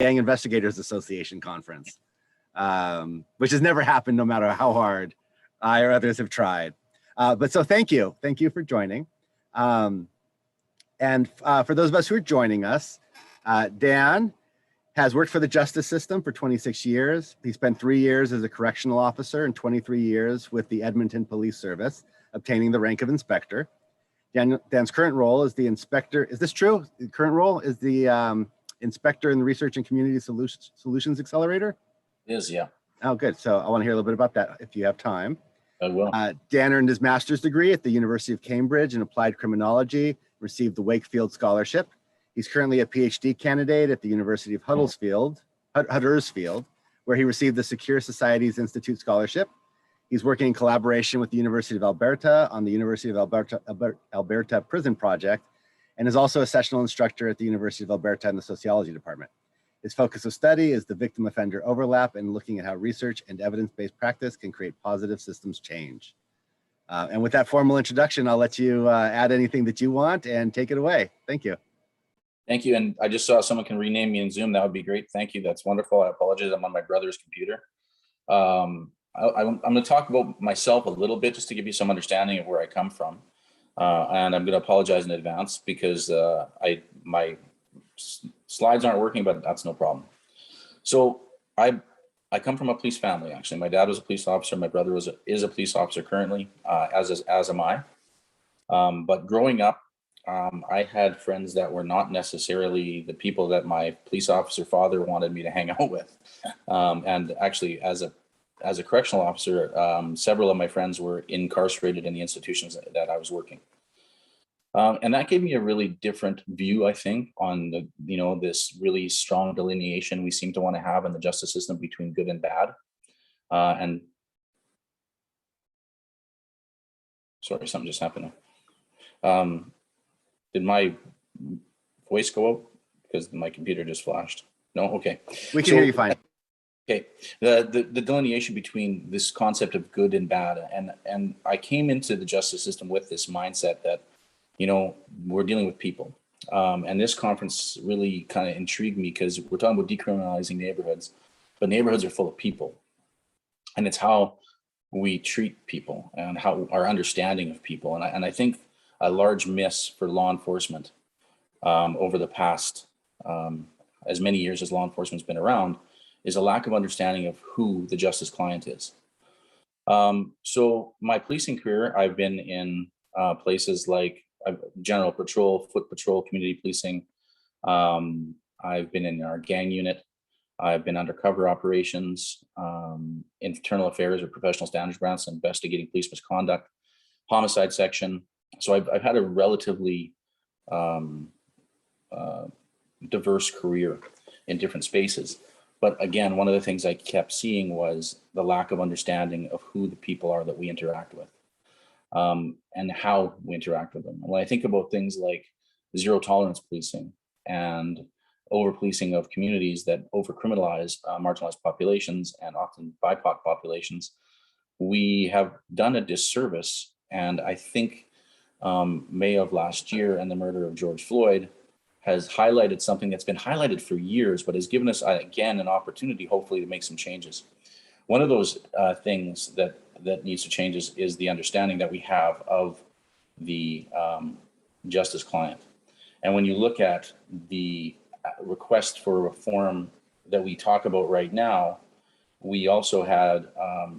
Gang Investigators Association conference, which has never happened no matter how hard I or others have tried. But so thank you for joining. And for those of us who are joining us, Dan has worked for the justice system for 26 years. He spent 3 years as a correctional officer and 23 years with the Edmonton Police Service, obtaining the rank of inspector. Dan's current role is the inspector. Is this true? The current role is the inspector in the Research and Community Solutions Accelerator? It is, yeah. Oh, good. So I want to hear a little bit about that if you have time. I will. Dan earned his master's degree at the University of Cambridge in applied criminology, received the Wakefield Scholarship. He's currently a PhD candidate at the University of Huddersfield, where he received the Secure Societies Institute Scholarship. He's working in collaboration with the University of Alberta on the University of Alberta Prison Project, and is also a sessional instructor at the University of Alberta in the Sociology Department. His focus of study is the victim-offender overlap and looking at how research and evidence-based practice can create positive systems change. And with that formal introduction, I'll let you add anything that you want and take it away. Thank you. Thank you. And I just saw someone can rename me in Zoom. That would be great. Thank you. That's wonderful. I apologize. I'm on my brother's computer. I'm going to talk about myself a little bit just to give you some understanding of where I come from. And I'm going to apologize in advance because my slides aren't working, but that's no problem. So I come from a police family, actually. My dad was a police officer. My brother is a police officer currently, as am I. But growing up, I had friends that were not necessarily the people that my police officer father wanted me to hang out with. And actually, as a correctional officer, several of my friends were incarcerated in the institutions that I was working. And that gave me a really different view, I think, on this really strong delineation we seem to want to have in the justice system between good and bad. And sorry, something just happened there. Did my voice go up because my computer just flashed? No, okay. We can hear you fine. Okay, the delineation between this concept of good and bad, and I came into the justice system with this mindset that, we're dealing with people, and this conference really kind of intrigued me because we're talking about decriminalizing neighborhoods, but neighborhoods are full of people, and it's how we treat people and how our understanding of people, and I think a large miss for law enforcement over the past as many years as law enforcement's been around is a lack of understanding of who the justice client is. So my policing career, I've been in places like general patrol, foot patrol, community policing. I've been in our gang unit. I've been undercover operations, internal affairs or professional standards grants, investigating police misconduct, homicide section. So I've had a relatively diverse career in different spaces. But again, one of the things I kept seeing was the lack of understanding of who the people are that we interact with, and how we interact with them. When I think about things like zero tolerance policing and over policing of communities that over criminalize marginalized populations and often BIPOC populations, we have done a disservice. And I think May of last year and the murder of George Floyd has highlighted something that's been highlighted for years, but has given us, again, an opportunity, hopefully, to make some changes. One of those things that needs to change is the understanding that we have of the justice client. And when you look at the request for reform that we talk about right now, we also had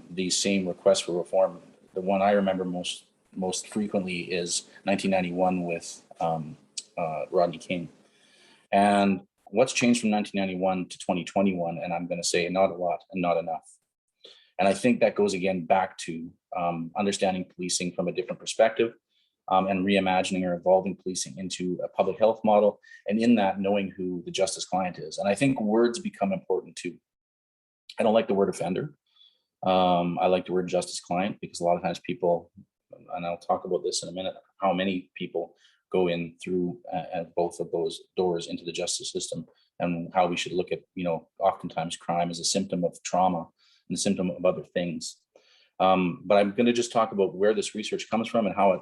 the same request for reform. The one I remember most frequently is 1991 with Rodney King. And what's changed from 1991 to 2021? And I'm going to say not a lot and not enough. And I think that goes again back to understanding policing from a different perspective, and reimagining or evolving policing into a public health model. And in that, knowing who the justice client is. And I think words become important too. I don't like the word offender. I like the word justice client because a lot of times people, and I'll talk about this in a minute, how many people go in through both of those doors into the justice system, and how we should look at, oftentimes crime as a symptom of trauma and a symptom of other things. But I'm going to just talk about where this research comes from and how it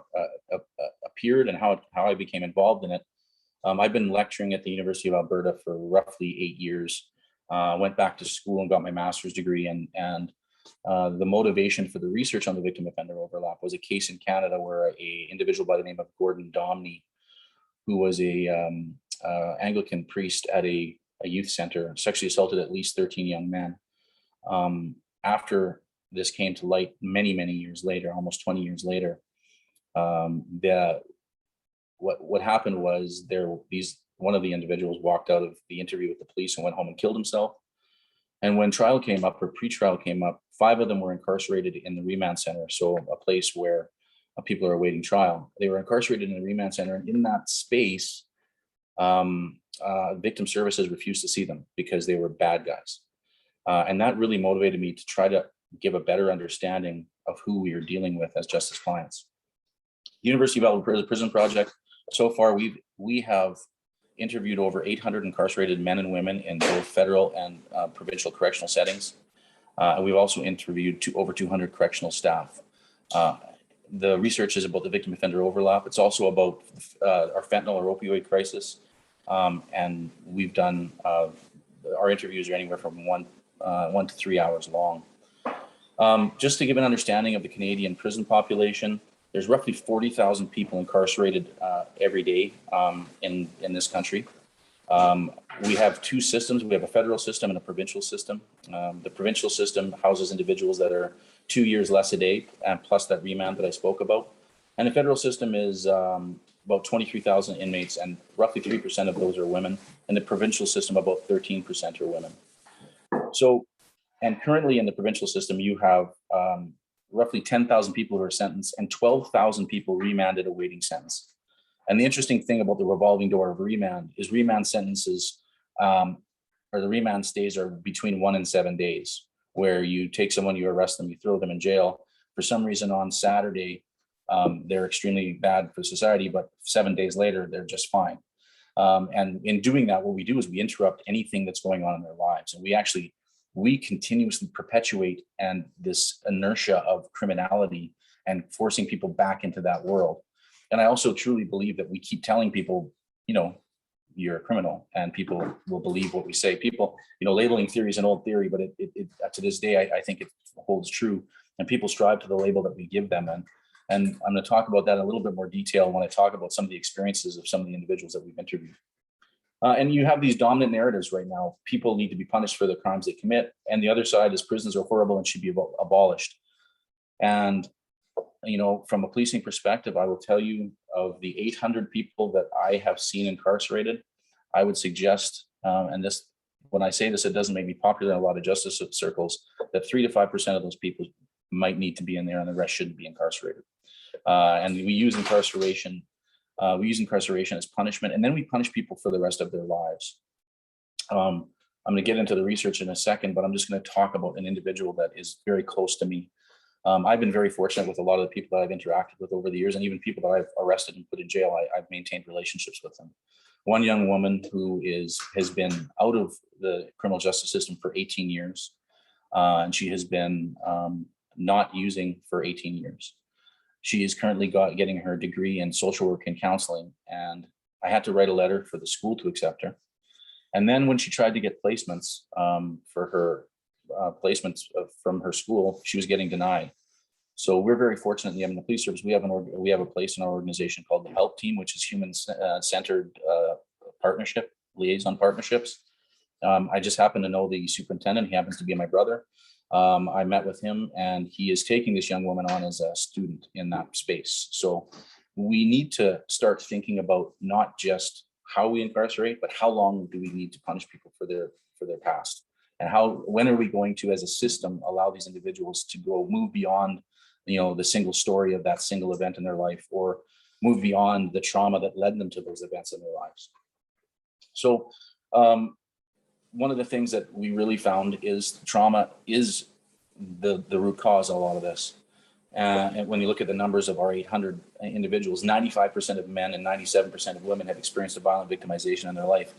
appeared and how I became involved in it. I've been lecturing at the University of Alberta for roughly 8 years. Went back to school and got my master's degree, and the motivation for the research on the victim offender overlap was a case in Canada where a individual by the name of Gordon Domney, who was a Anglican priest at a youth center, sexually assaulted at least 13 young men. After this came to light many, many years later, almost 20 years later, what happened was one of the individuals walked out of the interview with the police and went home and killed himself. And when trial came up, or pre-trial came up, 5 of them were incarcerated in the remand center, so a place where people are awaiting trial. They were incarcerated in the remand center, and in that space, victim services refused to see them because they were bad guys. And that really motivated me to try to give a better understanding of who we are dealing with as justice clients. The University of Alberta Prison Project, so far we have interviewed over 800 incarcerated men and women in both federal and provincial correctional settings. And we've also interviewed over 200 correctional staff. The research is about the victim offender overlap. It's also about our fentanyl or opioid crisis. And we've done, our interviews are anywhere from 1 to 3 hours long. Just to give an understanding of the Canadian prison population, there's roughly 40,000 people incarcerated every day in this country. We have 2 systems. We have a federal system and a provincial system. The provincial system houses individuals that are 2 years less a day, and plus that remand that I spoke about. And the federal system is about 23,000 inmates, and roughly 3% of those are women. And the provincial system, about 13% are women. So, and currently in the provincial system, you have roughly 10,000 people who are sentenced and 12,000 people remanded awaiting sentence. And the interesting thing about the revolving door of remand is remand sentences, or the remand stays are between 1 and 7 days, where you take someone, you arrest them, you throw them in jail. For some reason on Saturday, they're extremely bad for society, but 7 days later, they're just fine. And in doing that, what we do is we interrupt anything that's going on in their lives. And we continuously perpetuate and this inertia of criminality and forcing people back into that world. And I also truly believe that we keep telling people, you're a criminal, and people will believe what we say. People, labeling theory is an old theory, but it to this day, I think it holds true, and people strive to the label that we give them. And I'm going to talk about that in a little bit more detail when I talk about some of the experiences of some of the individuals that we've interviewed. And you have these dominant narratives right now. People need to be punished for the crimes they commit. And the other side is prisons are horrible and should be abolished. And, from a policing perspective, I will tell you, of the 800 people that I have seen incarcerated, I would suggest, and this, when I say this, it doesn't make me popular in a lot of justice circles, that 3 to 5% of those people might need to be in there and the rest shouldn't be incarcerated. And we use incarceration as punishment, and then we punish people for the rest of their lives. I'm going to get into the research in a second, but I'm just going to talk about an individual that is very close to me. I've been very fortunate with a lot of the people that I've interacted with over the years, and even people that I've arrested and put in jail, I've maintained relationships with them. One young woman who has been out of the criminal justice system for 18 years, and she has been not using for 18 years. She is currently getting her degree in social work and counseling, and I had to write a letter for the school to accept her. And then when she tried to get placements for her placements from her school, she was getting denied. So we're very fortunate in the Edmonton Police Service. We have a place in our organization called the Help Team, which is human-centered partnership, liaison partnerships. I just happen to know the superintendent. He happens to be my brother. I met with him, and he is taking this young woman on as a student in that space. So we need to start thinking about not just how we incarcerate, but how long do we need to punish people for their past, and when are we going to, as a system, allow these individuals to move beyond, the single story of that single event in their life, or move beyond the trauma that led them to those events in their lives. So one of the things that we really found is trauma is the root cause of a lot of this. And when you look at the numbers of our 800 individuals, 95% of men and 97% of women have experienced a violent victimization in their life.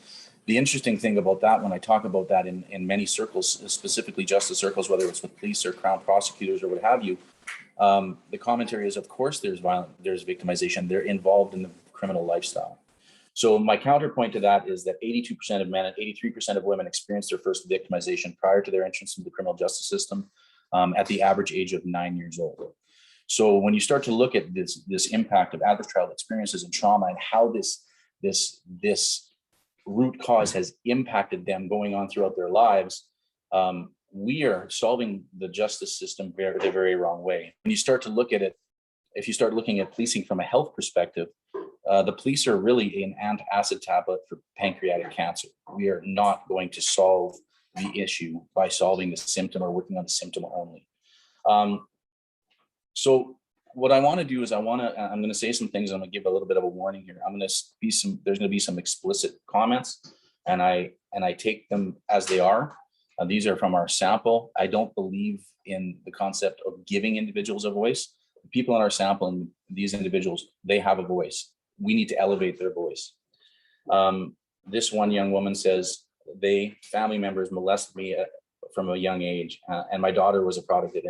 The interesting thing about that, when I talk about that in many circles, specifically justice circles, whether it's with police or crown prosecutors or what have you, the commentary is, of course, there's victimization. They're involved in the criminal lifestyle. So my counterpoint to that is that 82% of men and 83% of women experience their first victimization prior to their entrance into the criminal justice system at the average age of 9 years old. So when you start to look at this impact of adverse childhood experiences and trauma and how this root cause has impacted them going on throughout their lives, we are solving the justice system the very wrong way. When you start to look at it, if you start looking at policing from a health perspective, the police are really an antacid tablet for pancreatic cancer. We are not going to solve the issue by solving the symptom or working on the symptom only. So what I want to do is I'm going to say some things. I'm going to give a little bit of a warning here. There's going to be some explicit comments, and I take them as they are. These are from our sample. I don't believe in the concept of giving individuals a voice. The people in our sample and these individuals, they have a voice. We need to elevate their voice. This one young woman says, family members molested me from a young age, and my daughter was a product of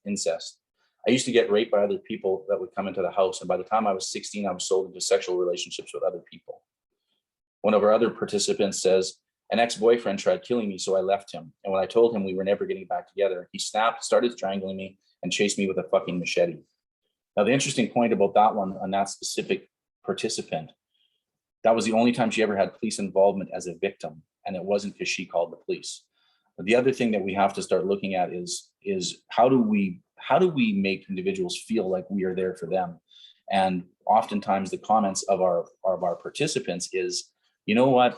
incest. I used to get raped by other people that would come into the house, and by the time I was 16, I was sold into sexual relationships with other people. One of our other participants says, an ex-boyfriend tried killing me, so I left him. And when I told him we were never getting back together, he snapped, started strangling me, and chased me with a fucking machete. Now, the interesting point about that one, on that specific participant, that was the only time she ever had police involvement as a victim, and it wasn't because she called the police. But the other thing that we have to start looking at is how do we make individuals feel like we are there for them? And oftentimes the comments of our participants is, you know what,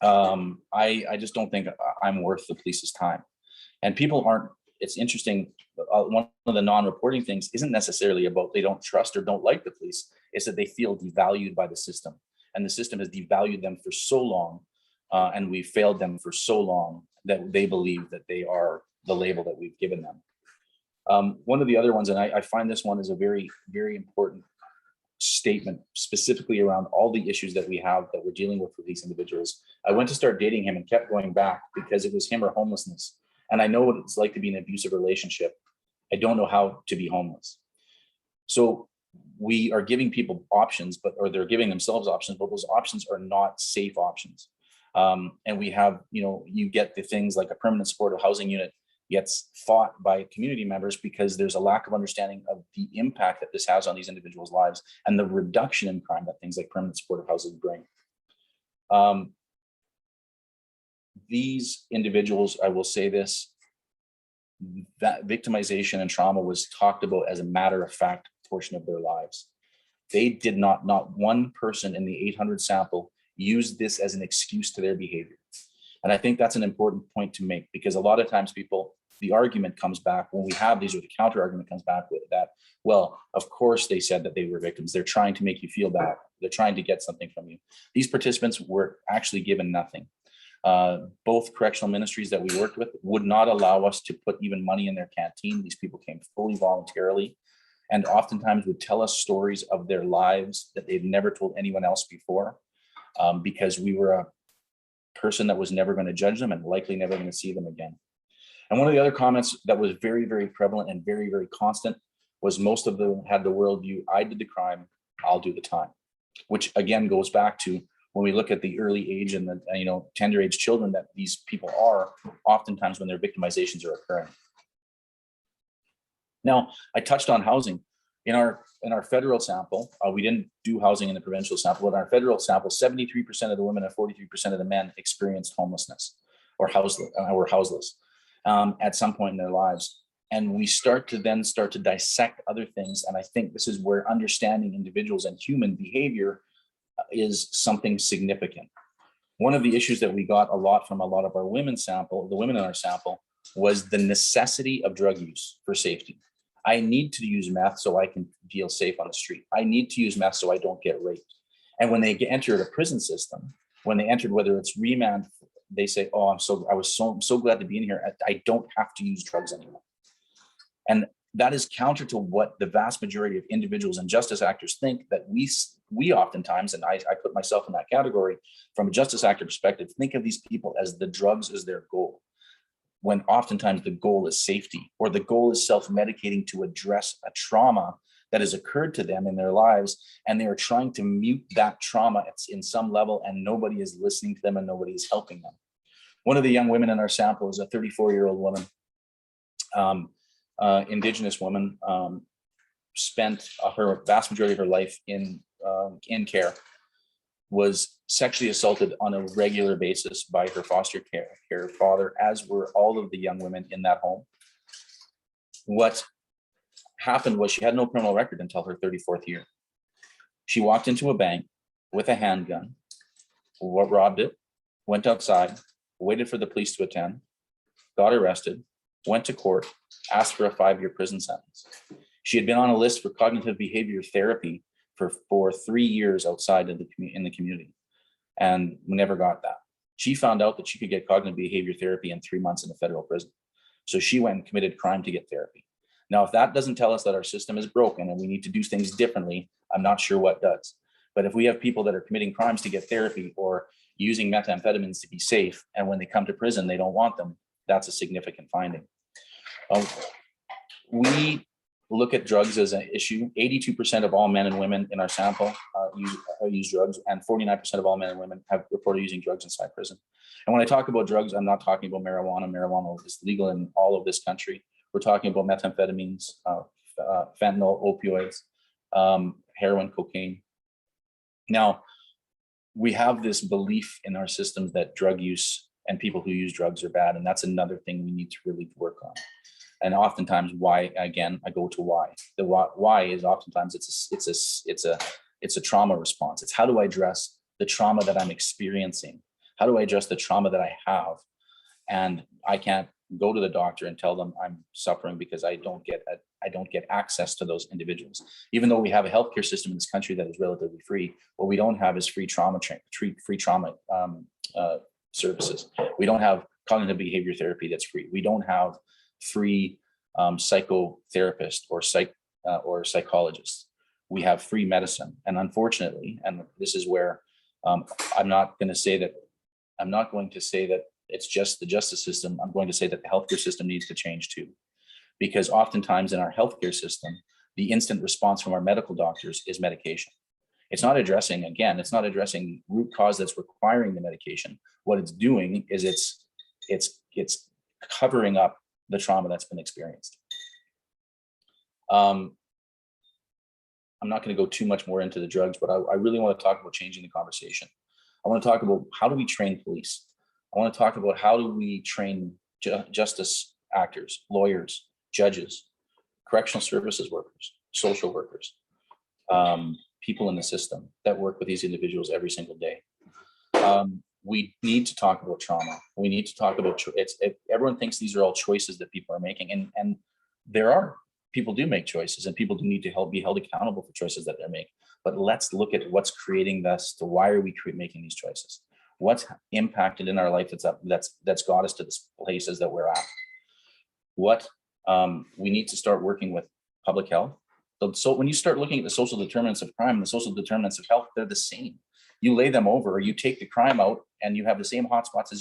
I just don't think I'm worth the police's time. And people aren't. It's interesting. One of the non-reporting things isn't necessarily about they don't trust or don't like the police. It's that they feel devalued by the system, and the system has devalued them for so long, and we've failed them for so long that they believe that they are the label that we've given them. One of the other ones, and I find this one is a very, very important statement, specifically around all the issues that we have that we're dealing with these individuals. I went to start dating him and kept going back because it was him or homelessness. And I know what it's like to be in an abusive relationship. I don't know how to be homeless. So we are giving people options, or they're giving themselves options, but those options are not safe options. And we have, you get the things like a permanent supportive housing unit gets fought by community members because there's a lack of understanding of the impact that this has on these individuals' lives and the reduction in crime that things like permanent supportive housing bring. These individuals, I will say this, that victimization and trauma was talked about as a matter of fact portion of their lives. They did not one person in the 800 sample used this as an excuse to their behavior. And I think that's an important point to make, because a lot of times the argument comes back when we have these, or the counter argument comes back with that, well, of course they said that they were victims. They're trying to make you feel bad. They're trying to get something from you. These participants were actually given nothing. Both correctional ministries that we worked with would not allow us to put even money in their canteen. These people came fully voluntarily, and oftentimes would tell us stories of their lives that they've never told anyone else before, because we were a person that was never going to judge them and likely never going to see them again. And one of the other comments that was very, very prevalent and very, very constant was most of them had the worldview, I did the crime, I'll do the time, which again goes back to when we look at the early age and the tender age children that these people are, oftentimes when their victimizations are occurring. Now, I touched on housing. In our federal sample, we didn't do housing in the provincial sample, but in our federal sample, 73% of the women and 43% of the men experienced homelessness or houseless at some point in their lives. And we start to dissect other things. And I think this is where understanding individuals and human behavior is something significant. One of the issues that we got a lot from a lot of our women sample, the women in our sample, was the necessity of drug use for safety. I need to use meth so I can feel safe on the street. I need to use meth so I don't get raped. And when they enter the prison system, when they entered, whether it's remand, they say, "Oh, I was so glad to be in here. I don't have to use drugs anymore." And that is counter to what the vast majority of individuals and justice actors think, that we oftentimes, and I put myself in that category from a justice actor perspective, think of these people as the drugs as their goal, when oftentimes the goal is safety, or the goal is self-medicating to address a trauma that has occurred to them in their lives, and they are trying to mute that trauma in some level, and nobody is listening to them and nobody is helping them. One of the young women in our sample is a 34-year-old woman, Indigenous woman, spent her vast majority of her life in care, was sexually assaulted on a regular basis by her foster care father, as were all of the young women in that home. What happened was she had no criminal record until her 34th year. She walked into a bank with a handgun, robbed it, went outside, waited for the police to attend, got arrested, went to court, asked for a 5-year prison sentence. She had been on a list for cognitive behavior therapy for 3 years outside of in the community, and we never got that. She found out that she could get cognitive behavior therapy in 3 months in a federal prison. So she went and committed crime to get therapy. Now, if that doesn't tell us that our system is broken and we need to do things differently, I'm not sure what does. But if we have people that are committing crimes to get therapy or using methamphetamines to be safe, and when they come to prison, they don't want them, that's a significant finding. We look at drugs as an issue. 82% of all men and women in our sample use drugs, and 49% of all men and women have reported using drugs inside prison. And when I talk about drugs, I'm not talking about marijuana. Marijuana is legal in all of this country. We're talking about methamphetamines, fentanyl, opioids, heroin, cocaine. Now, we have this belief in our systems that drug use and people who use drugs are bad, and that's another thing we need to really work on. And oftentimes, why? Again, I go to why. The why is oftentimes it's a trauma response. It's how do I address the trauma that I'm experiencing? How do I address the trauma that I have? And I can't go to the doctor and tell them I'm suffering because I don't get access to those individuals. Even though we have a healthcare system in this country that is relatively free, what we don't have is free trauma services. We don't have cognitive behavior therapy that's free. We don't have free psychotherapist or psychologists. We have free medicine, and unfortunately, and this is where I'm not going to say that it's just the justice system. I'm going to say that the healthcare system needs to change too, because oftentimes in our healthcare system, the instant response from our medical doctors is medication. It's not addressing root cause that's requiring the medication. What it's doing is it's covering up the trauma that's been experienced. I'm not going to go too much more into the drugs, but I really want to talk about changing the conversation. I want to talk about how do we train police? I want to talk about how do we train justice actors, lawyers, judges, correctional services workers, social workers, people in the system that work with these individuals every single day. We need to talk about trauma. We need to talk about everyone thinks these are all choices that people are making, and there are. People do make choices, and people do need to be held accountable for choices that they're making. But let's look at what's creating this. To why are we making these choices? What's impacted in our life that's got us to the places that we're at? What we need to start working with public health. So when you start looking at the social determinants of crime and the social determinants of health, they're the same. You lay them over, or you take the crime out, and you have the same hotspots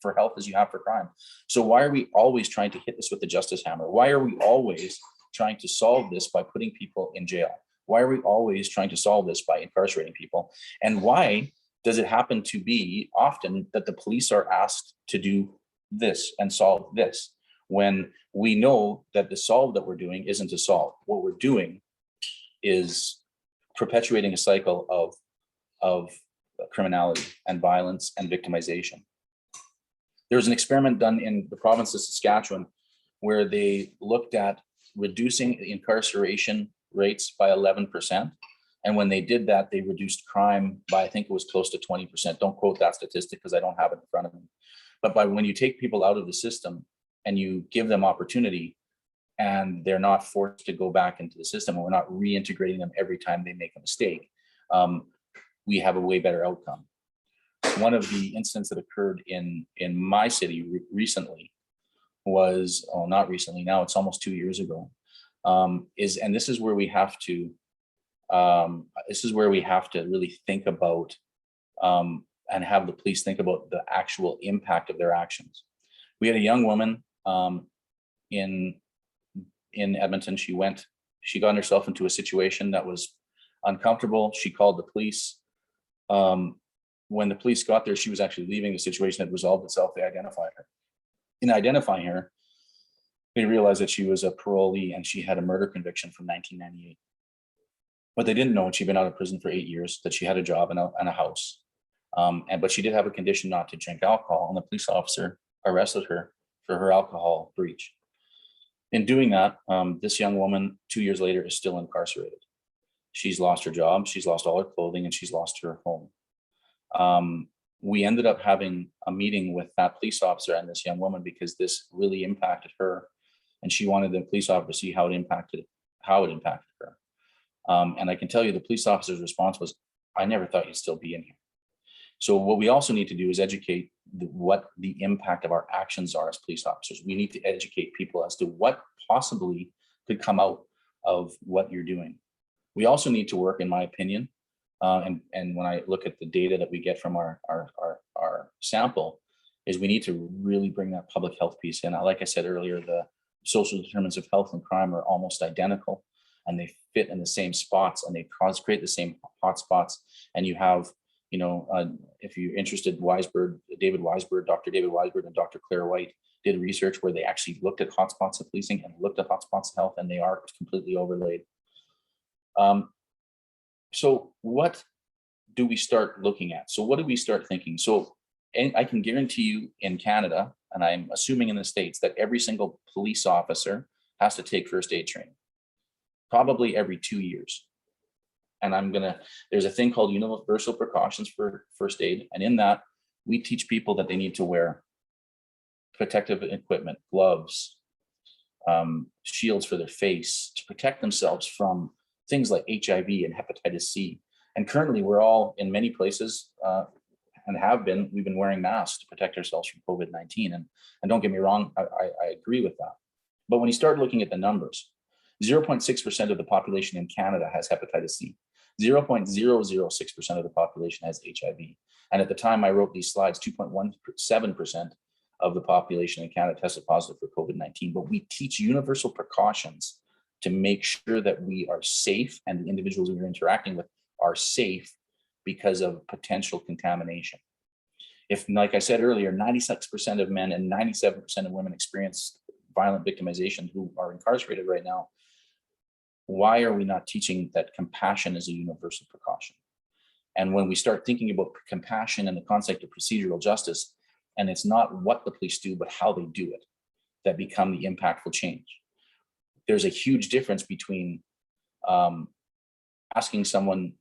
for health as you have for crime. So why are we always trying to hit this with the justice hammer? Why are we always trying to solve this by putting people in jail? Why are we always trying to solve this by incarcerating people? And why does it happen to be often that the police are asked to do this and solve this, when we know that the solve that we're doing isn't to solve? What we're doing is perpetuating a cycle of criminality and violence and victimization. There was an experiment done in the province of Saskatchewan where they looked at reducing incarceration rates by 11%. And when they did that, they reduced crime by, I think it was close to 20%. Don't quote that statistic because I don't have it in front of me. But when you take people out of the system and you give them opportunity, and they're not forced to go back into the system, and we're not reintegrating them every time they make a mistake, we have a way better outcome. One of the incidents that occurred in my city recently was, not recently, now it's almost 2 years ago, and this is where we have to really think about and have the police think about the actual impact of their actions. We had a young woman in Edmonton. She went She got herself into a situation that was uncomfortable. She called the police. When the police got there, she was actually leaving. The situation had resolved itself. They identified her. In identifying her, they realized that she was a parolee and she had a murder conviction from 1998. What they didn't know, and she'd been out of prison for 8 years, that she had a job and a house. But she did have a condition not to drink alcohol, and the police officer arrested her for her alcohol breach. In doing that, this young woman, 2 years later, is still incarcerated. She's lost her job, she's lost all her clothing, and she's lost her home. We ended up having a meeting with that police officer and this young woman because this really impacted her, and she wanted the police officer to see how it impacted her. And I can tell you the police officer's response was, "I never thought you'd still be in here." So what we also need to do is educate what the impact of our actions are as police officers. We need to educate people as to what possibly could come out of what you're doing. We also need to work, in my opinion, and when I look at the data that we get from our sample, is we need to really bring that public health piece in. Like I said earlier, the social determinants of health and crime are almost identical, and they fit in the same spots, and they create the same hot spots. And you have, if you're interested, Dr. David Weisberg and Dr. Claire White did research where they actually looked at hotspots of policing and looked at hotspots of health, and they are completely overlaid. So what do we start looking at? So what do we start thinking? So I can guarantee you in Canada, and I'm assuming in the States, that every single police officer has to take first aid training, probably every 2 years. And there's a thing called universal precautions for first aid. And in that, we teach people that they need to wear protective equipment, gloves, shields for their face to protect themselves from things like HIV and hepatitis C. And currently we're all in many places we've been wearing masks to protect ourselves from COVID-19. And don't get me wrong, I agree with that. But when you start looking at the numbers, 0.6% of the population in Canada has hepatitis C. 0.006% of the population has HIV. And at the time I wrote these slides, 2.17% of the population in Canada tested positive for COVID-19. But we teach universal precautions to make sure that we are safe and the individuals we're interacting with are safe because of potential contamination. If, like I said earlier, 96% of men and 97% of women experience violent victimization who are incarcerated right now, why are we not teaching that compassion is a universal precaution? And when we start thinking about compassion and the concept of procedural justice, and it's not what the police do, but how they do it, that become the impactful change. There's a huge difference between asking someone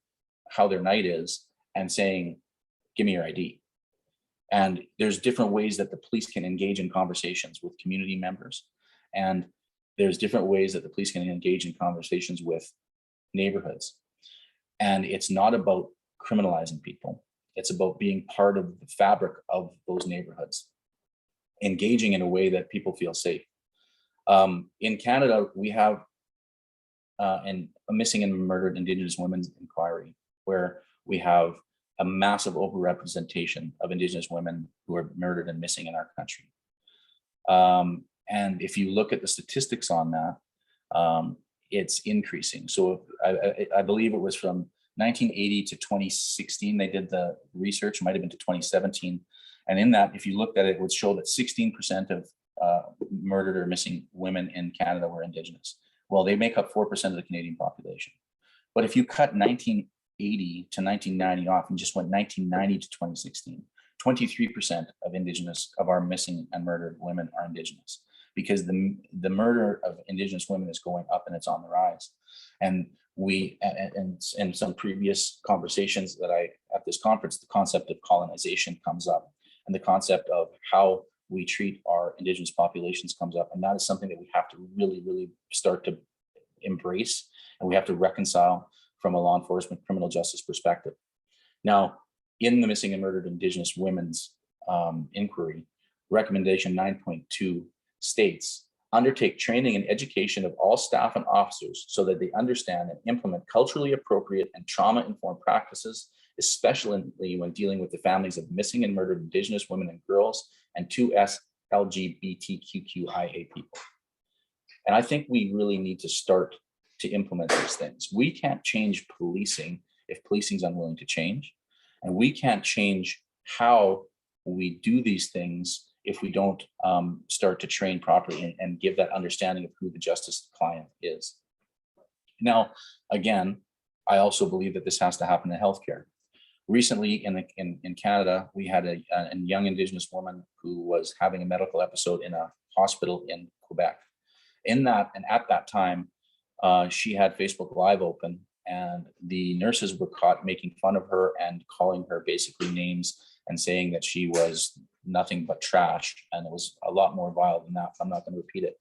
how their night is and saying, "Give me your ID." And there's different ways that the police can engage in conversations with community members. And there's different ways that the police can engage in conversations with neighborhoods. And it's not about criminalizing people. It's about being part of the fabric of those neighborhoods, engaging in a way that people feel safe. In Canada, we have a missing and murdered Indigenous women's inquiry, where we have a massive overrepresentation of Indigenous women who are murdered and missing in our country. And if you look at the statistics on that, it's increasing. So I believe it was from 1980 to 2016, they did the research, might have been to 2017. And in that, if you looked at it, it would show that 16% of murdered or missing women in Canada were Indigenous. Well, they make up 4% of the Canadian population. But if you cut 1980 to 1990 off and just went 1990 to 2016, 23% of our missing and murdered women are Indigenous, because the murder of Indigenous women is going up and it's on the rise. And we, and in some previous conversations that at this conference, the concept of colonization comes up, and the concept of how we treat our Indigenous populations comes up. And that is something that we have to really, really start to embrace, and we have to reconcile from a law enforcement criminal justice perspective. Now, in the missing and murdered Indigenous women's inquiry, recommendation 9.2 states, undertake training and education of all staff and officers so that they understand and implement culturally appropriate and trauma-informed practices, especially when dealing with the families of missing and murdered Indigenous women and girls and 2S LGBTQIA people. And I think we really need to start to implement these things. We can't change policing if policing is unwilling to change. And we can't change how we do these things if we don't start to train properly and give that understanding of who the justice client is. Now, again, I also believe that this has to happen in healthcare. Recently in Canada, we had a young Indigenous woman who was having a medical episode in a hospital in Quebec. In that, and at that time, she had Facebook Live open, and the nurses were caught making fun of her and calling her basically names and saying that she was nothing but trash. And it was a lot more vile than that. I'm not going to repeat it.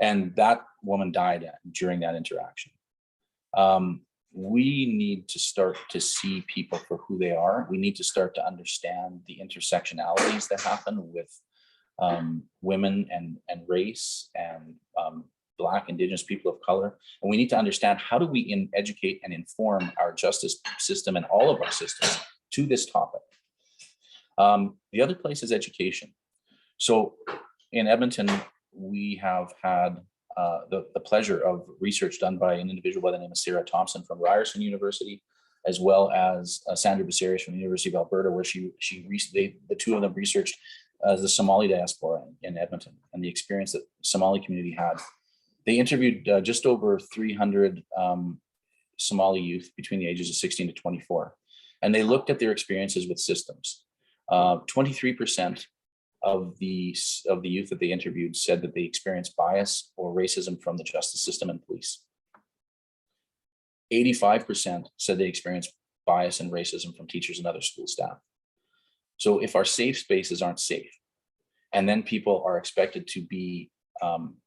And that woman died during that interaction. We need to start to see people for who they are. We need to start to understand the intersectionalities that happen with women and race and Black, Indigenous, people of color. And we need to understand, how do we educate and inform our justice system and all of our systems to this topic? The other place is education. So in Edmonton, we have had the pleasure of research done by an individual by the name of Sarah Thompson from Ryerson University, as well as Sandra Basarius from the University of Alberta, where the two of them researched the Somali diaspora in Edmonton and the experience that Somali community had. They interviewed just over 300 Somali youth between the ages of 16 to 24, and they looked at their experiences with systems. 23% of the youth that they interviewed said that they experienced bias or racism from the justice system and police. 85% said they experienced bias and racism from teachers and other school staff. So if our safe spaces aren't safe, and then people are expected to be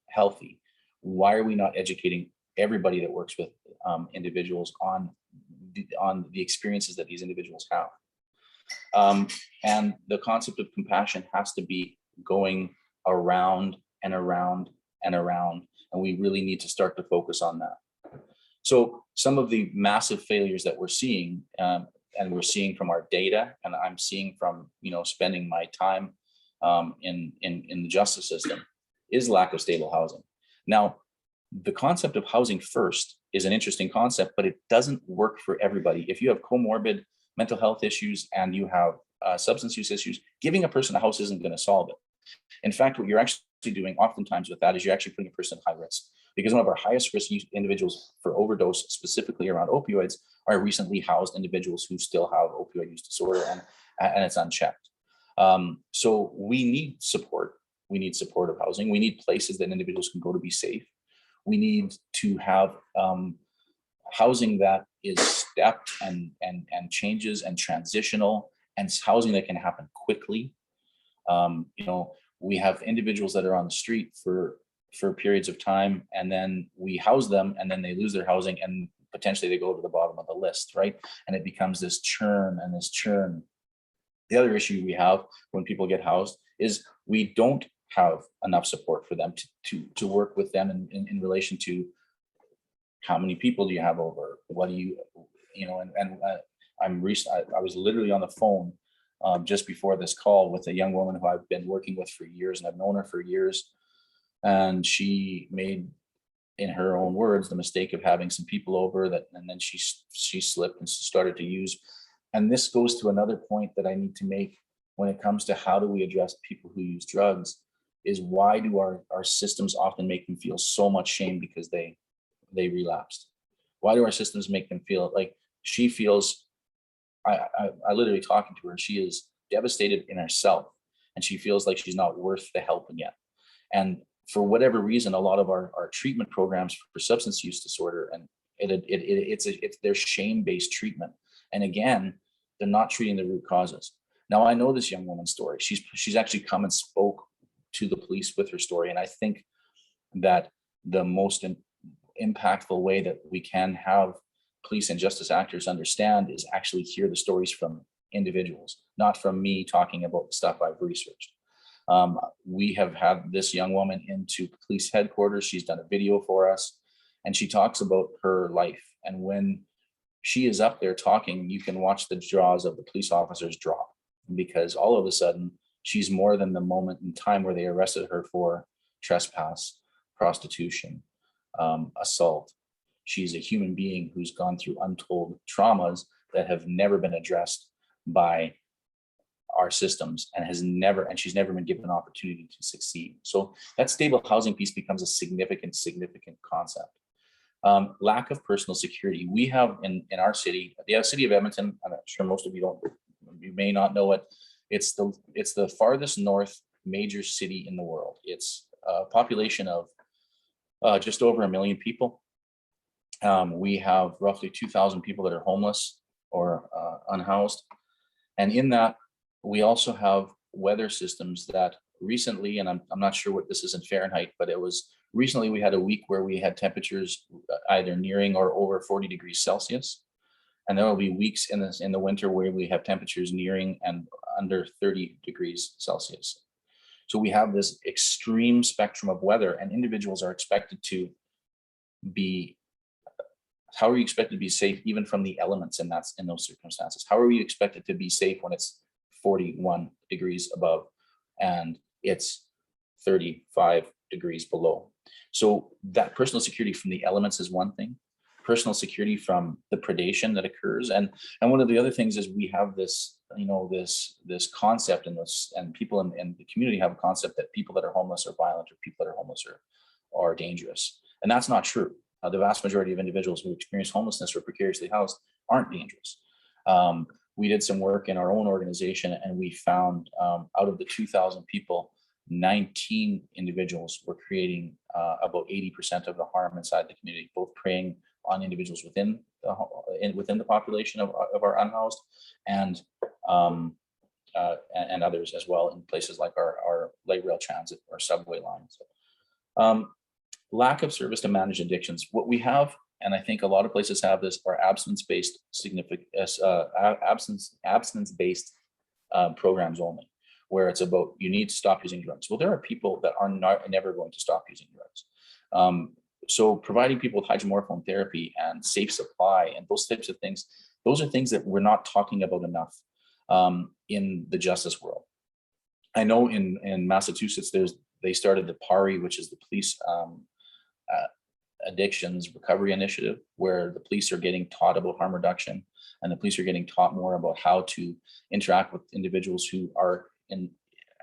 healthy, why are we not educating everybody that works with individuals on the experiences that these individuals have? And the concept of compassion has to be going around and around and around, and we really need to start to focus on that. So some of the massive failures that we're seeing, and we're seeing from our data, and I'm seeing from spending my time in the justice system, is lack of stable housing. Now, the concept of housing first is an interesting concept, but it doesn't work for everybody. If you have comorbid mental health issues and you have substance use issues, giving a person a house isn't going to solve it. In fact, what you're actually doing oftentimes with that is you're actually putting a person at high risk, because one of our highest risk individuals for overdose, specifically around opioids, are recently housed individuals who still have opioid use disorder, and it's unchecked. So we need support. We need supportive housing. We need places that individuals can go to be safe. We need to have housing that is stepped and changes and transitional, and housing that can happen quickly. We have individuals that are on the street for periods of time, and then we house them, and then they lose their housing, and potentially they go to the bottom of the list, right? And it becomes this churn and this churn. The other issue we have when people get housed is we don't have enough support for them to work with them in relation to how many people do you have over, what do you, I was literally on the phone just before this call with a young woman who I've been working with for years, and I've known her for years. And she made, in her own words, the mistake of having some people over and then she slipped and started to use. And this goes to another point that I need to make when it comes to how do we address people who use drugs, is why do our systems often make them feel so much shame because they relapsed? Why do our systems make them feel like she feels, I literally talking to her, she is devastated in herself, and she feels like she's not worth the help again. And for whatever reason, a lot of our treatment programs for substance use disorder, and it's their shame-based treatment. And again, they're not treating the root causes. Now, I know this young woman's story. She's actually come and spoke to the police with her story. And I think that the most impactful way that we can have police and justice actors understand is actually hear the stories from individuals, not from me talking about the stuff I've researched. We have had this young woman into police headquarters. She's done a video for us, and she talks about her life. And when she is up there talking, you can watch the jaws of the police officers drop, because all of a sudden she's more than the moment in time where they arrested her for trespass, prostitution, assault. She's a human being who's gone through untold traumas that have never been addressed by our systems, and she's never been given an opportunity to succeed. So that stable housing piece becomes a significant concept. Lack of personal security. We have in our city, the city of Edmonton, I'm sure most of you may not know it. It's the farthest north major city in the world. It's a population of just over 1 million people. We have roughly 2,000 people that are homeless or unhoused. And in that, we also have weather systems that recently, and I'm not sure what this is in Fahrenheit, but it was recently we had a week where we had temperatures either nearing or over 40 degrees Celsius. And there will be weeks in the winter where we have temperatures nearing and under 30 degrees Celsius. So we have this extreme spectrum of weather, and individuals are expected to be, how are you expected to be safe even from the elements in those circumstances? How are you expected to be safe when it's 41 degrees above and it's 35 degrees below? So that personal security from the elements is one thing. Personal security from the predation that occurs, and one of the other things is we have this, this concept, and people in the community have a concept that people that are homeless are violent, or people that are homeless are dangerous, and that's not true. The vast majority of individuals who experience homelessness or precariously housed aren't dangerous. We did some work in our own organization, and we found out of the 2,000 people, 19 individuals were creating about 80% of the harm inside the community, both preying on individuals within the population of our unhoused, and others as well in places like our light rail transit or subway lines. Lack of service to manage addictions. What we have, and I think a lot of places have this, are abstinence-based programs only, where it's about you need to stop using drugs. Well, there are people that are never going to stop using drugs. So providing people with hydromorphone therapy and safe supply and those types of things, those are things that we're not talking about enough in the justice world. I know in Massachusetts, they started the PARI, which is the Police Addictions Recovery Initiative, where the police are getting taught about harm reduction, and the police are getting taught more about how to interact with individuals who are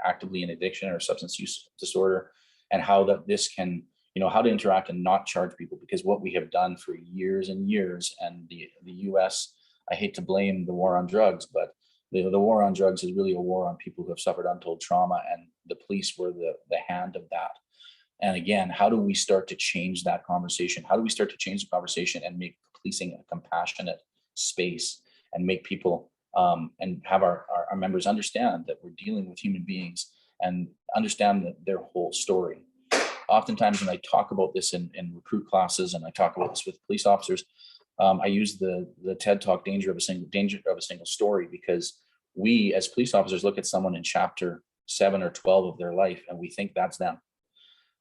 actively in addiction or substance use disorder, and how that this can, how to interact and not charge people. Because what we have done for years and years, and the US, I hate to blame the war on drugs, but the war on drugs is really a war on people who have suffered untold trauma, and the police were the hand of that. And again, how do we start to change that conversation? How do we start to change the conversation and make policing a compassionate space, and make people and have our members understand that we're dealing with human beings and understand their whole story? Oftentimes when I talk about this in recruit classes, and I talk about this with police officers, I use the TED Talk danger of a single story, because we as police officers look at someone in chapter 7 or 12 of their life and we think that's them,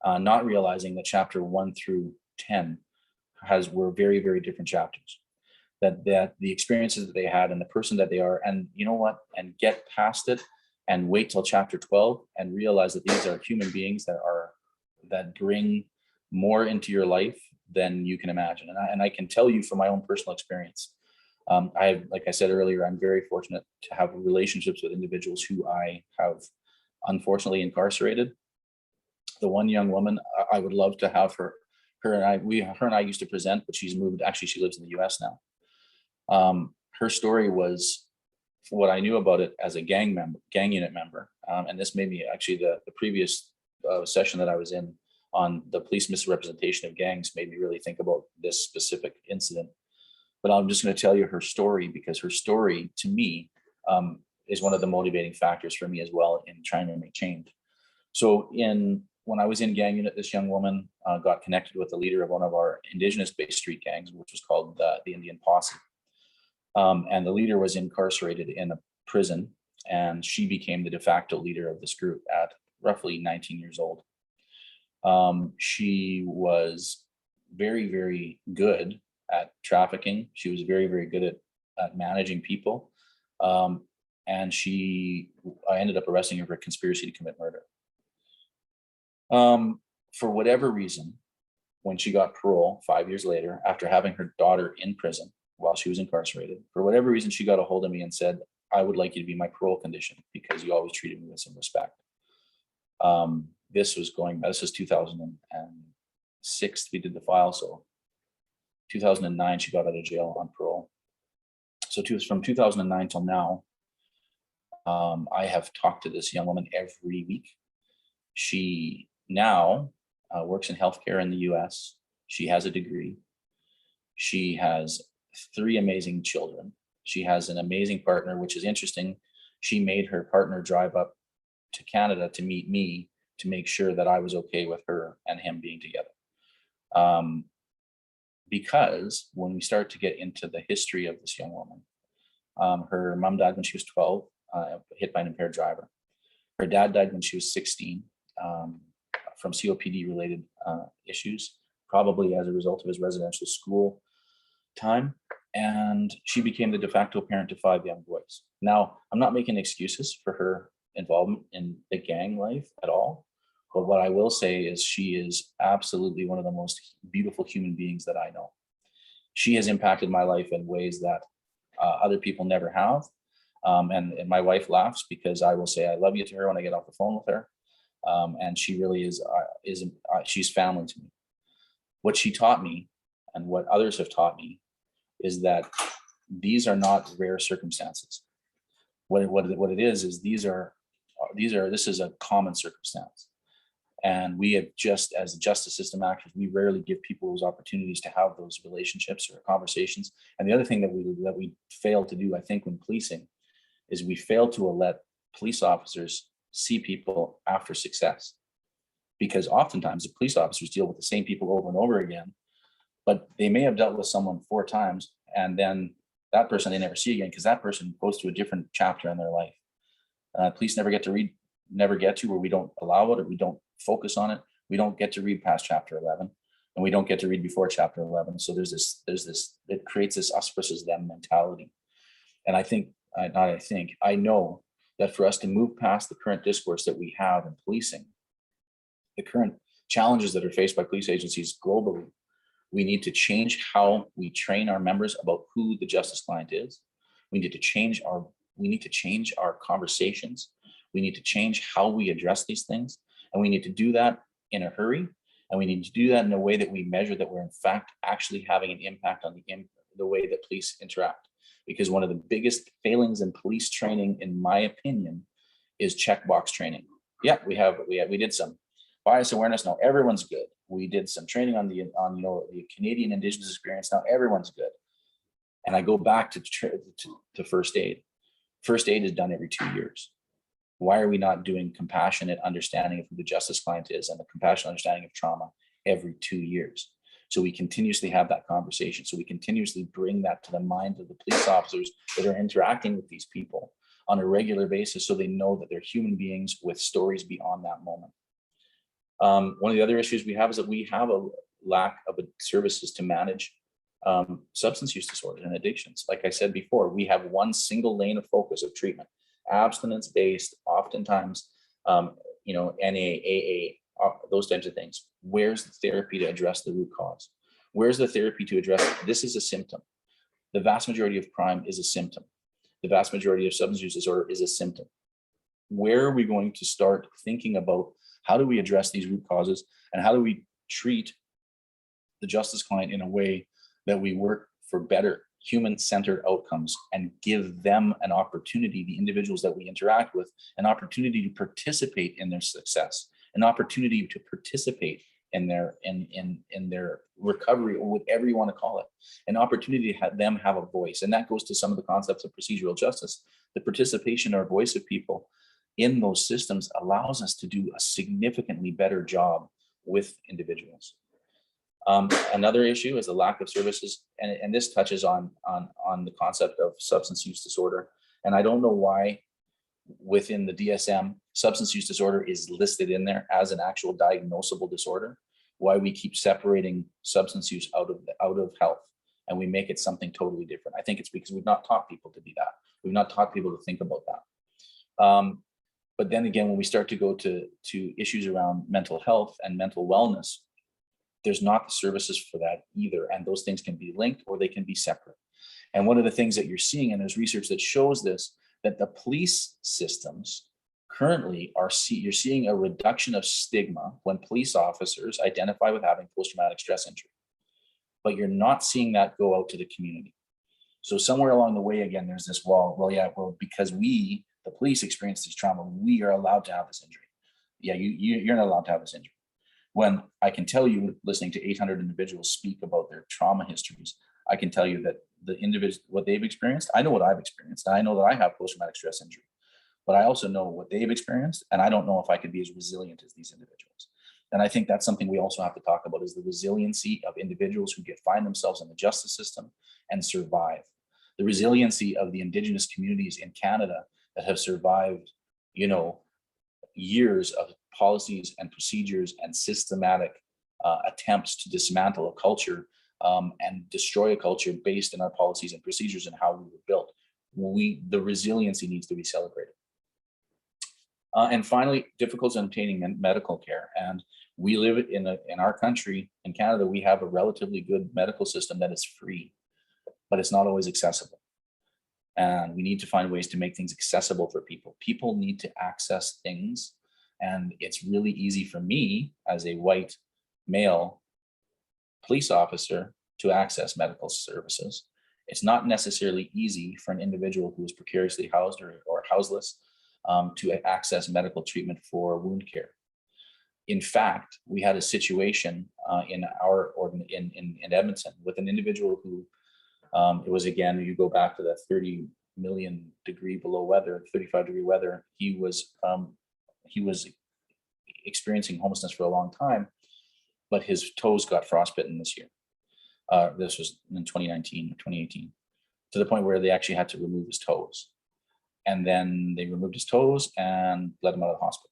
not realizing that chapter 1 through 10 were very, very different chapters. That the experiences that they had and the person that they are, and and get past it and wait till chapter 12 and realize that these are human beings that bring more into your life than you can imagine. And I can tell you from my own personal experience, like I said earlier, I'm very fortunate to have relationships with individuals who I have unfortunately incarcerated. The one young woman, I would love to have her and I used to present, but she's moved. Actually, she lives in the US now. Her story was what I knew about it as a gang unit member. And this made me actually the previous session that I was in on the police misrepresentation of gangs made me really think about this specific incident. But I'm just going to tell you her story, because her story to me is one of the motivating factors for me as well in trying to make change. So when I was in gang unit, this young woman got connected with the leader of one of our Indigenous-based street gangs, which was called the Indian Posse. And the leader was incarcerated in a prison, and she became the de facto leader of this group at roughly 19 years old. She was very, very good at trafficking. She was very, very good at managing people. And I ended up arresting her for conspiracy to commit murder. For whatever reason, when she got parole 5 years later, after having her daughter in prison while she was incarcerated, for whatever reason, she got a hold of me and said, I would like you to be my parole condition because you always treated me with some respect. This was 2006, we did the file. So 2009, she got out of jail on parole. So from 2009 till now, I have talked to this young woman every week. She now works in healthcare in the US. She has a degree. She has 3 amazing children. She has an amazing partner, which is interesting. She made her partner drive up to Canada to meet me to make sure that I was okay with her and him being together. Because when we start to get into the history of this young woman, her mom died when she was 12, hit by an impaired driver. Her dad died when she was 16 from COPD related issues, probably as a result of his residential school time. And she became the de facto parent to 5 young boys. Now, I'm not making excuses for her involvement in the gang life at all. But what I will say is she is absolutely one of the most beautiful human beings that I know. She has impacted my life in ways that other people never have. And my wife laughs because I will say I love you to her when I get off the phone with her. And she really is she's family to me. What she taught me and what others have taught me is that these are not rare circumstances. What it is this is a common circumstance. And we have just, as justice system actors, we rarely give people those opportunities to have those relationships or conversations. And the other thing that we fail to do, I think, when policing, is we fail to let police officers see people after success. Because oftentimes the police officers deal with the same people over and over again, but they may have dealt with someone 4 times, and then that person they never see again because that person goes to a different chapter in their life. Police never get to, where we don't allow it or we don't focus on it. We don't get to read past chapter 11, and we don't get to read before chapter 11. So there's this, it creates this us versus them mentality. And I know that for us to move past the current discourse that we have in policing, the current challenges that are faced by police agencies globally, we need to change how we train our members about who the justice client is. We need to change our conversations. We need to change how we address these things. And we need to do that in a hurry. And we need to do that in a way that we measure that we're in fact actually having an impact on the way that police interact. Because one of the biggest failings in police training, in my opinion, is checkbox training. Yeah, we did some bias awareness. Now everyone's good. We did some training on the Canadian Indigenous experience. Now everyone's good. And I go back to first aid. First aid is done every 2 years. Why are we not doing compassionate understanding of who the justice client is and the compassionate understanding of trauma every 2 years? So we continuously have that conversation. So we continuously bring that to the mind of the police officers that are interacting with these people on a regular basis, so they know that they're human beings with stories beyond that moment. One of the other issues we have is that we have a lack of services to manage substance use disorders and addictions. Like I said before, we have one single lane of focus of treatment, abstinence-based, oftentimes, NA, AA, those types of things. Where's the therapy to address the root cause? Where's the therapy to address this is a symptom? The vast majority of crime is a symptom. The vast majority of substance use disorder is a symptom. Where are we going to start thinking about how do we address these root causes, and how do we treat the justice client in a way that we work for better human-centered outcomes and give them an opportunity, the individuals that we interact with, an opportunity to participate in their success, an opportunity to participate in their recovery, or whatever you want to call it, an opportunity to have them have a voice. And that goes to some of the concepts of procedural justice. The participation or voice of people in those systems allows us to do a significantly better job with individuals. Another issue is the lack of services, and this touches on the concept of substance use disorder. And I don't know why within the DSM, substance use disorder is listed in there as an actual diagnosable disorder. Why we keep separating substance use out of health, and we make it something totally different. I think it's because we've not taught people to be that. We've not taught people to think about that. But then again, when we start to go to issues around mental health and mental wellness, there's not the services for that either. And those things can be linked or they can be separate. And one of the things that you're seeing, and there's research that shows this, that the police systems currently you're seeing a reduction of stigma when police officers identify with having post-traumatic stress injury, but you're not seeing that go out to the community. So somewhere along the way, again, there's this wall. Well, because we, the police, experience this trauma, we are allowed to have this injury. Yeah, you're not allowed to have this injury. When I can tell you, listening to 800 individuals speak about their trauma histories, I can tell you that the individuals, what they've experienced, I know what I've experienced. I know that I have post-traumatic stress injury, but I also know what they've experienced, and I don't know if I could be as resilient as these individuals. And I think that's something we also have to talk about, is the resiliency of individuals who find themselves in the justice system and survive. The resiliency of the Indigenous communities in Canada that have survived, years of policies and procedures and systematic attempts to dismantle a culture and destroy a culture based on our policies and procedures and how we were built. The resiliency needs to be celebrated. And finally, difficulty in obtaining medical care. And we live in our country, in Canada, we have a relatively good medical system that is free, but it's not always accessible. And we need to find ways to make things accessible for people. People need to access things. And it's really easy for me as a white male police officer to access medical services. It's not necessarily easy for an individual who is precariously housed or houseless to access medical treatment for wound care. In fact, we had a situation in Edmonton with an individual who it was, again, you go back to that 30 million degree below weather, 35 degree weather. He was experiencing homelessness for a long time, but his toes got frostbitten this year. This was in 2019 or 2018, to the point where they actually had to remove his toes. And then they removed his toes and let him out of the hospital.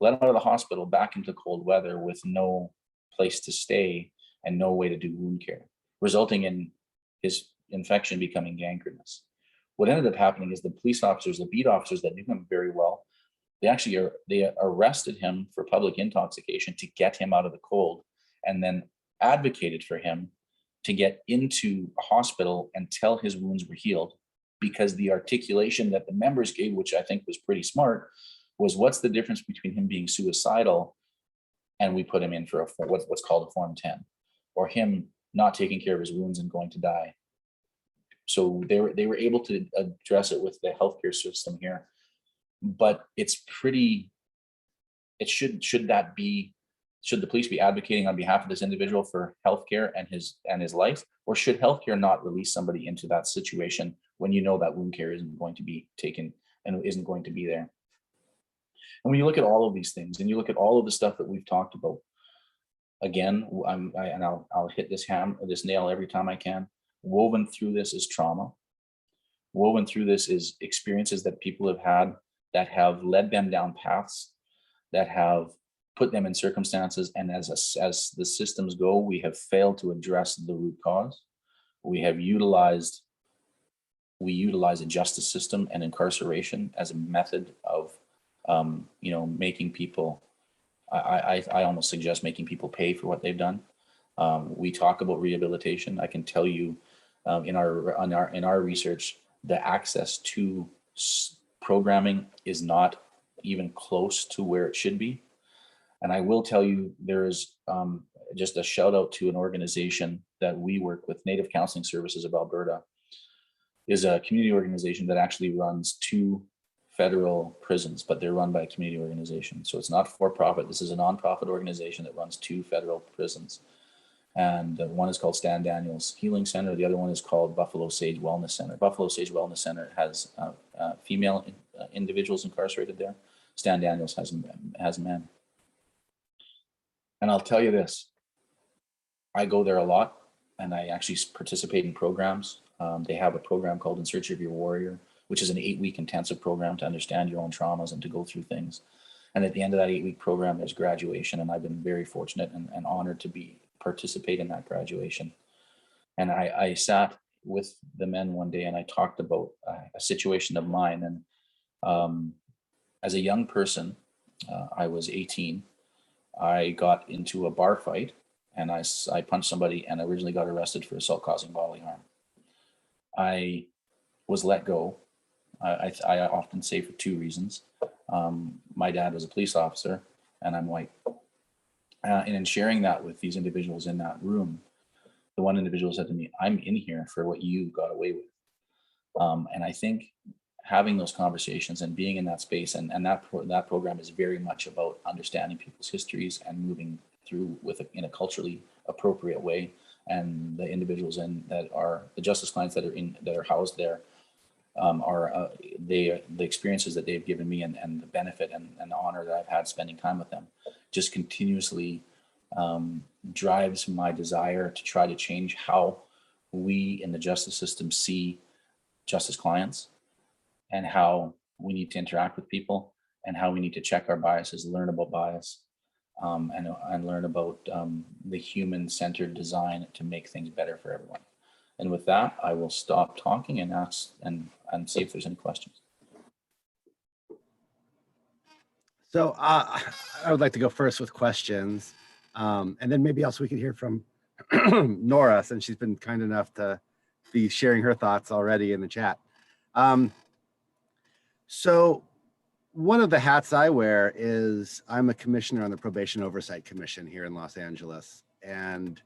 Let him out of the hospital back into cold weather with no place to stay and no way to do wound care, resulting in his infection becoming gangrenous. What ended up happening is the police officers, the beat officers that knew him very well, they arrested him for public intoxication to get him out of the cold, and then advocated for him to get into a hospital until his wounds were healed, because the articulation that the members gave, which I think was pretty smart, was what's the difference between him being suicidal and we put him in for what's called a Form 10, or him not taking care of his wounds and going to die. So they were able to address it with the healthcare system here, but it's pretty. Should the police be advocating on behalf of this individual for healthcare and his life, or should healthcare not release somebody into that situation when you know that wound care isn't going to be taken and isn't going to be there? And when you look at all of these things, and you look at all of the stuff that we've talked about, again, I'll hit this nail every time I can. Woven through this is trauma. Woven through this is experiences that people have had that have led them down paths, that have put them in circumstances, and as the systems go, we have failed to address the root cause. We utilize a justice system and incarceration as a method of making people, I almost suggest making people pay for what they've done. We talk about rehabilitation. I can tell you in our research, the access to programming is not even close to where it should be. And I will tell you, there is just a shout out to an organization that we work with, Native Counseling Services of Alberta, is a community organization that actually runs 2 federal prisons, but they're run by a community organization. So it's not for profit. This is a nonprofit organization that runs 2 federal prisons. And one is called Stan Daniels Healing Center. The other one is called Buffalo Sage Wellness Center. Buffalo Sage Wellness Center has female individuals incarcerated there. Stan Daniels has men. And I'll tell you this, I go there a lot, and I actually participate in programs. They have a program called In Search of Your Warrior, which is an 8-week intensive program to understand your own traumas and to go through things. And at the end of that 8-week program, there's graduation, and I've been very fortunate and honored to participate in that graduation. And I sat with the men one day and I talked about a situation of mine. And as a young person, I was 18. I got into a bar fight, and I punched somebody and originally got arrested for assault causing bodily harm. I was let go. I often say for two reasons. My dad was a police officer and I'm white. And in sharing that with these individuals in that room, the one individual said to me, "I'm in here for what you got away with." And I think having those conversations and being in that space, and that program is very much about understanding people's histories and moving through in a culturally appropriate way. And the individuals that are the justice clients that are housed there are the experiences that they've given me and the benefit and the honor that I've had spending time with them just continuously drives my desire to try to change how we in the justice system see justice clients and how we need to interact with people and how we need to check our biases, learn about bias, and learn about the human-centered design to make things better for everyone. And with that, I will stop talking and ask and see if there's any questions. So I would like to go first with questions. And then maybe also we could hear from Nora, since she's been kind enough to be sharing her thoughts already in the chat. So one of the hats I wear is I'm a commissioner on the Probation Oversight Commission here in Los Angeles. And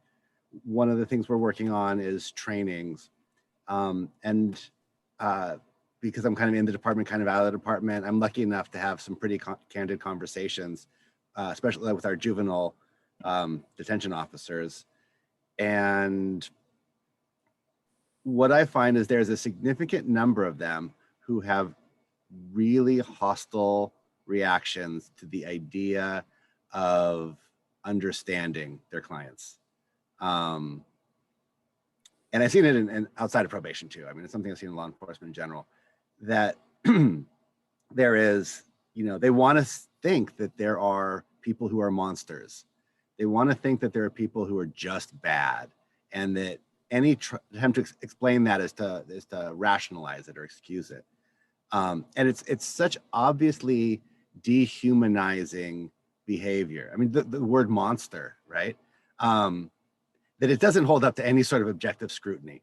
one of the things we're working on is trainings. Because I'm kind of in the department, kind of out of the department, I'm lucky enough to have some pretty candid conversations, especially with our juvenile detention officers. And what I find is there's a significant number of them who have really hostile reactions to the idea of understanding their clients. And I've seen it in outside of probation too. I mean, it's something I've seen in law enforcement in general, that there is, they want to think that there are people who are monsters. They want to think that there are people who are just bad, and that any attempt to explain that is to rationalize it or excuse it. And it's such obviously dehumanizing behavior. I mean, the word monster, right? That it doesn't hold up to any sort of objective scrutiny.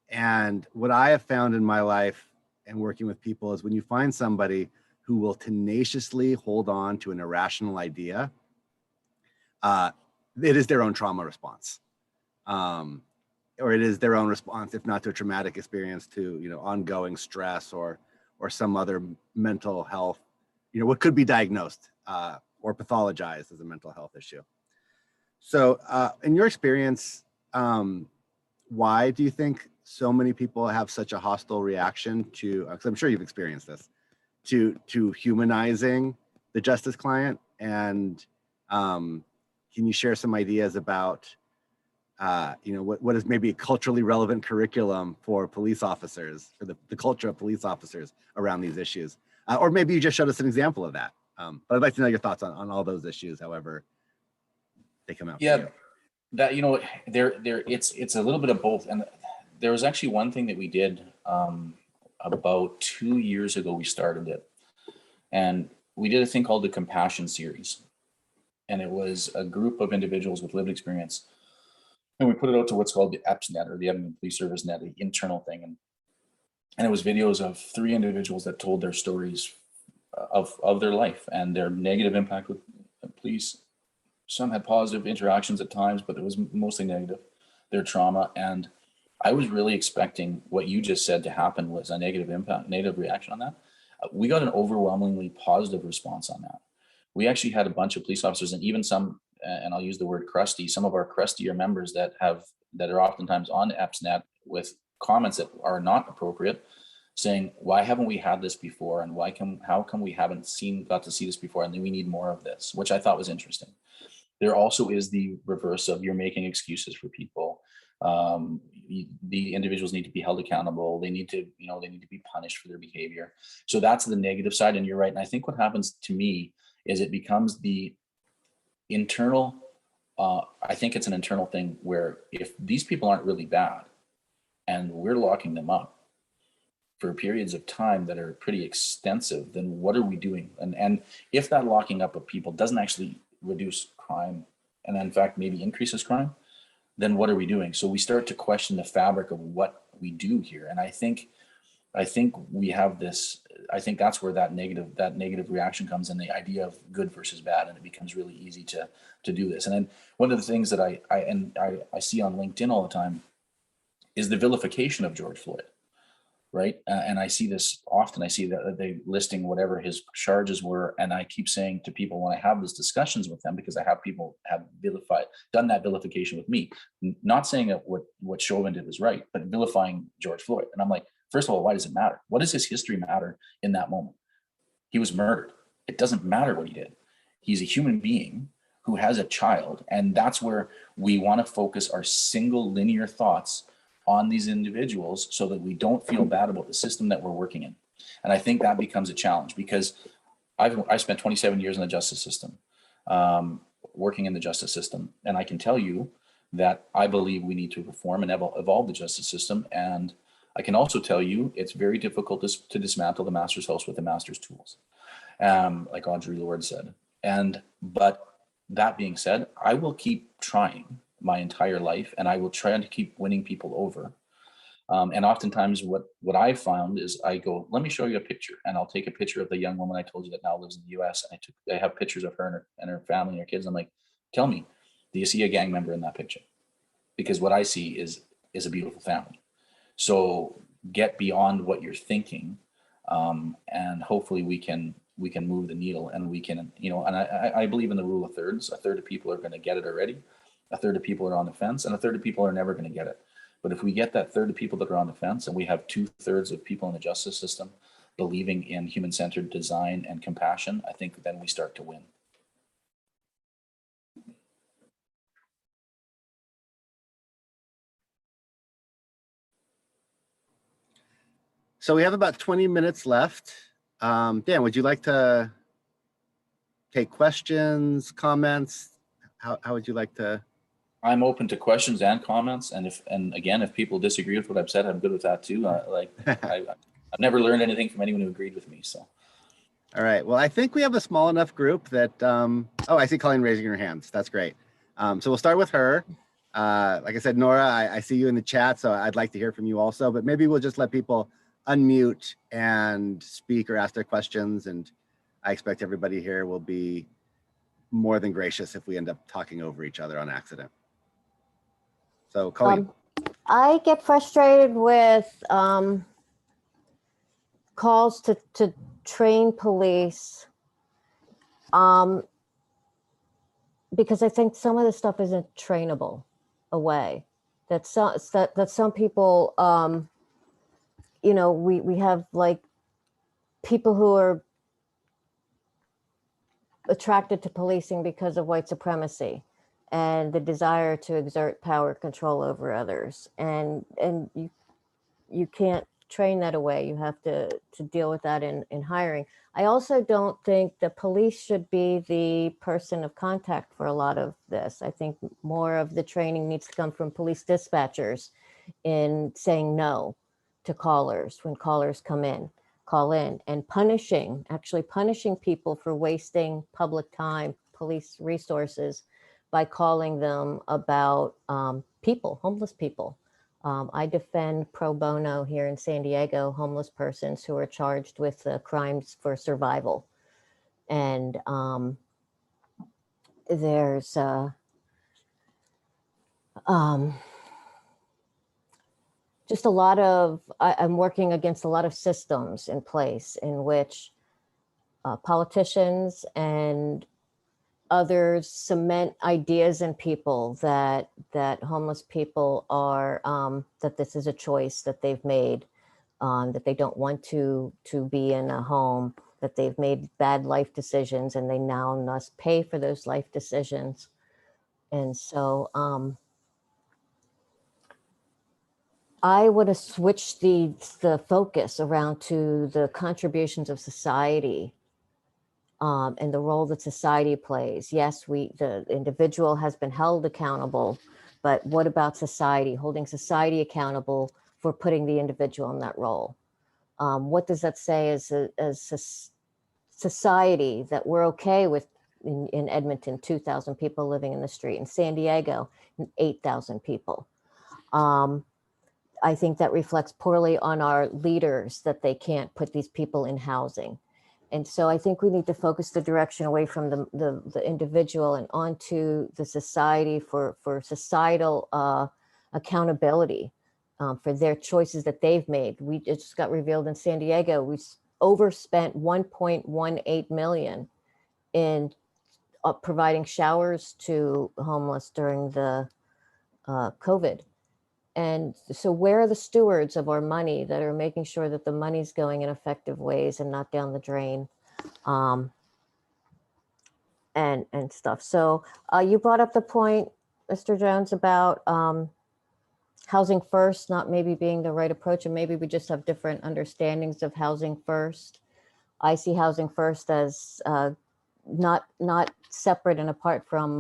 And what I have found in my life and working with people is when you find somebody who will tenaciously hold on to an irrational idea, it is their own trauma response. Or it is their own response, if not to a traumatic experience, to ongoing stress or some other mental health, what could be diagnosed or pathologized as a mental health issue. So in your experience, why do you think so many people have such a hostile reaction to, because I'm sure you've experienced this, to humanizing the justice client? And can you share some ideas about, what is maybe a culturally relevant curriculum for police officers, for the culture of police officers around these issues? Or maybe you just showed us an example of that. But I'd like to know your thoughts on all those issues, however they come out. Yeah, that it's a little bit of both. And there was actually one thing that we did about 2 years ago. We started it, and we did a thing called the Compassion Series, and it was a group of individuals with lived experience, and we put it out to what's called the EPSNet, or the Edmonton Police Service Net, the internal thing, and it was videos of 3 individuals that told their stories of their life and their negative impact with police. Some had positive interactions at times, but it was mostly negative, their trauma. And I was really expecting what you just said to happen, was a negative impact, negative reaction on that. We got an overwhelmingly positive response on that. We actually had a bunch of police officers, and even some, and I'll use the word crusty, some of our crustier members that are oftentimes on EPSNet with comments that are not appropriate, saying, why haven't we had this before? And how come we haven't got to see this before? And then we need more of this, which I thought was interesting. There also is the reverse of, you're making excuses for people. The individuals need to be held accountable. They need to be punished for their behavior. So that's the negative side. And you're right. And I think what happens to me is it becomes the internal, I think it's an internal thing where if these people aren't really bad and we're locking them up for periods of time that are pretty extensive, then what are we doing? And if that locking up of people doesn't actually reduce crime and in fact maybe increases crime, then what are we doing? So we start to question the fabric of what we do here. And I think we have this, I think that's where that negative reaction comes in, the idea of good versus bad, and it becomes really easy to do this. And then one of the things that I see on LinkedIn all the time is the vilification of George Floyd, right? And I see this often. I see that they listing whatever his charges were, and I keep saying to people when I have these discussions with them, because I have people have done that vilification with me, not saying that what Chauvin did was right, but vilifying George Floyd. And I'm like, first of all, why does it matter? What does his history matter in that moment? He was murdered. It doesn't matter what he did. He's a human being who has a child, and that's where we want to focus our single linear thoughts on these individuals so that we don't feel bad about the system that we're working in. And I think that becomes a challenge, because I spent 27 years in the justice system, working in the justice system. And I can tell you that I believe we need to reform and evolve the justice system. And I can also tell you it's very difficult to dismantle the master's house with the master's tools, like Audre Lorde said. But that being said, I will keep trying my entire life, and I will try to keep winning people over. And oftentimes what I found is I go, let me show you a picture, and I'll take a picture of the young woman I told you that now lives in the US. And I have pictures of her and her family and her kids. I'm like, tell me, do you see a gang member in that picture? Because what I see is a beautiful family. So get beyond what you're thinking, and hopefully we can move the needle, and we can, and I believe in the rule of thirds. A third of people are going to get it already. A third of people are on the fence, and a third of people are never going to get it. But if we get that third of people that are on the fence, and we have 2/3 of people in the justice system believing in human-centered design and compassion, I think then we start to win. So we have about 20 minutes left. Dan, would you like to take questions, comments? How would you like to? I'm open to questions and comments, and if people disagree with what I've said, I'm good with that too. I've never learned anything from anyone who agreed with me. So, all right. Well, I think we have a small enough group that. I see Colleen raising her hands. That's great. So we'll start with her. Like I said, Nora, I see you in the chat, so I'd like to hear from you also. But maybe we'll just let people unmute and speak or ask their questions, and I expect everybody here will be more than gracious if we end up talking over each other on accident. So, Colleen. I get frustrated with calls to train police because I think some of the stuff isn't trainable away. That some people, we have like people who are attracted to policing because of white supremacy and the desire to exert power control over others. And you can't train that away. You have to deal with that in hiring. I also don't think the police should be the person of contact for a lot of this. I think more of the training needs to come from police dispatchers in saying no to callers when callers call in, and actually punishing people for wasting public time, police resources, by calling them about homeless people. I defend pro bono here in San Diego, homeless persons who are charged with crimes for survival. And there's just a lot of, I'm working against a lot of systems in place in which politicians and others cement ideas in people that homeless people are, that this is a choice that they've made, that they don't want to be in a home, that they've made bad life decisions and they now must pay for those life decisions. And so I would have switched the focus around to the contributions of society, and the role that society plays. Yes, the individual has been held accountable, but what about society, holding society accountable for putting the individual in that role? What does that say as a society, that we're okay with In Edmonton, 2,000 people living in the street. In San Diego, 8,000 people. I think that reflects poorly on our leaders that they can't put these people in housing. And so I think we need to focus the direction away from the individual and onto the society for societal accountability for their choices that they've made. It just got revealed in San Diego. We overspent 1.18 million in providing showers to homeless during the COVID. And so where are the stewards of our money that are making sure that the money's going in effective ways and not down the drain, and stuff. So you brought up the point, Mr. Jones, about housing first not maybe being the right approach, and maybe we just have different understandings of housing first. I see housing first as not separate and apart from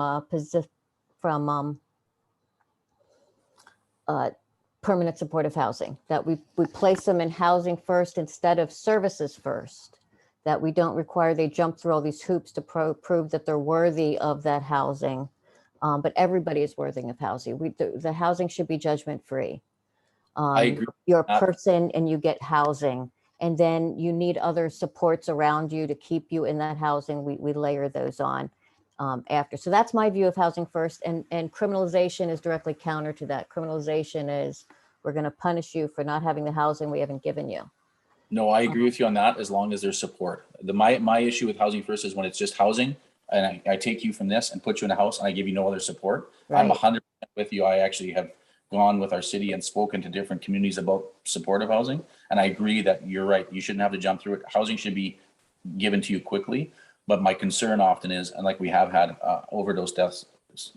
permanent supportive housing, that we place them in housing first instead of services first, that we don't require they jump through all these hoops to prove that they're worthy of that housing. But everybody is worthy of housing. The housing should be judgment free. I agree. You're a person and you get housing, and then you need other supports around you to keep you in that housing. We layer those on after. So that's my view of housing first, and criminalization is directly counter to that. Criminalization is, we're going to punish you for not having the housing we haven't given you. No, I agree with you on that, as long as there's support. My issue with housing first is when it's just housing, and I take you from this and put you in a house and I give you no other support. Right. I'm 100% with you. I actually have gone with our city and spoken to different communities about supportive housing. And I agree that you're right. You shouldn't have to jump through it. Housing should be given to you quickly. But my concern often is, and like we have had overdose deaths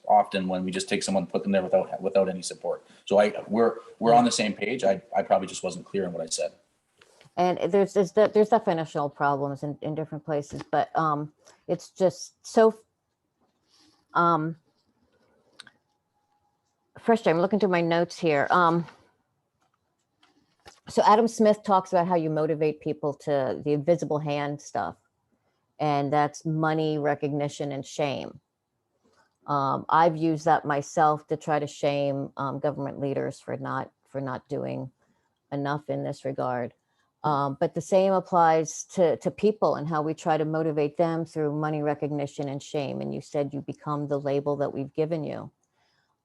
often, when we just take someone, put them there without any support. So we're on the same page. I probably just wasn't clear in what I said. And there's definitional problems in different places, but it's just so frustrating. I'm looking through my notes here. So Adam Smith talks about how you motivate people to the invisible hand stuff, and that's money, recognition, and shame. I've used that myself to try to shame government leaders for not doing enough in this regard. But the same applies to people and how we try to motivate them through money, recognition, and shame. And you said you become the label that we've given you.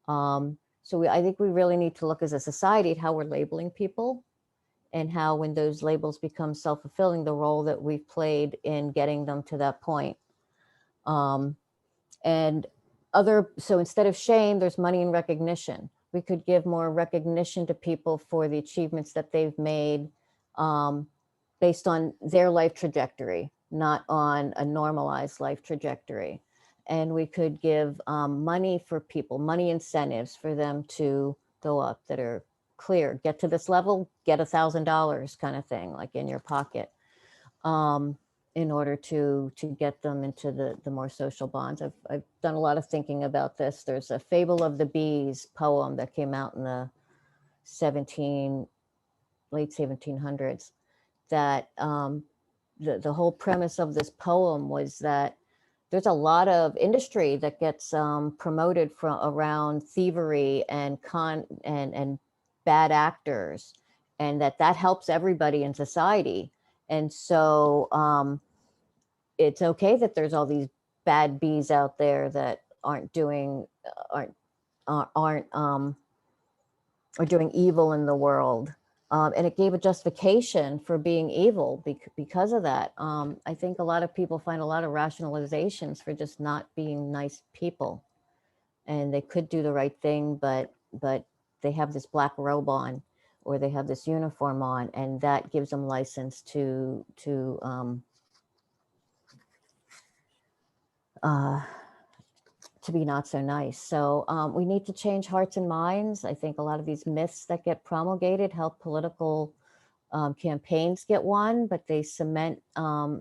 So I think we really need to look as a society at how we're labeling people, and how, when those labels become self-fulfilling, the role that we've played in getting them to that point. So instead of shame, there's money and recognition. We could give more recognition to people for the achievements that they've made, based on their life trajectory, not on a normalized life trajectory. And we could give money for people, money incentives for them to go up that are clear. Get to this level, get $1,000 kind of thing, like in your pocket, in order to get them into the more social bonds. I've done a lot of thinking about this. There's a Fable of the Bees poem that came out in the late 1700s, that the whole premise of this poem was that there's a lot of industry that gets promoted around thievery and bad actors, and that helps everybody in society. And so it's okay that there's all these bad bees out there that are doing evil in the world. And it gave a justification for being evil because of that. I think a lot of people find a lot of rationalizations for just not being nice people, and they could do the right thing, but they have this black robe on, or they have this uniform on, and that gives them license to be not so nice. So we need to change hearts and minds. I think a lot of these myths that get promulgated help political campaigns get won, but they cement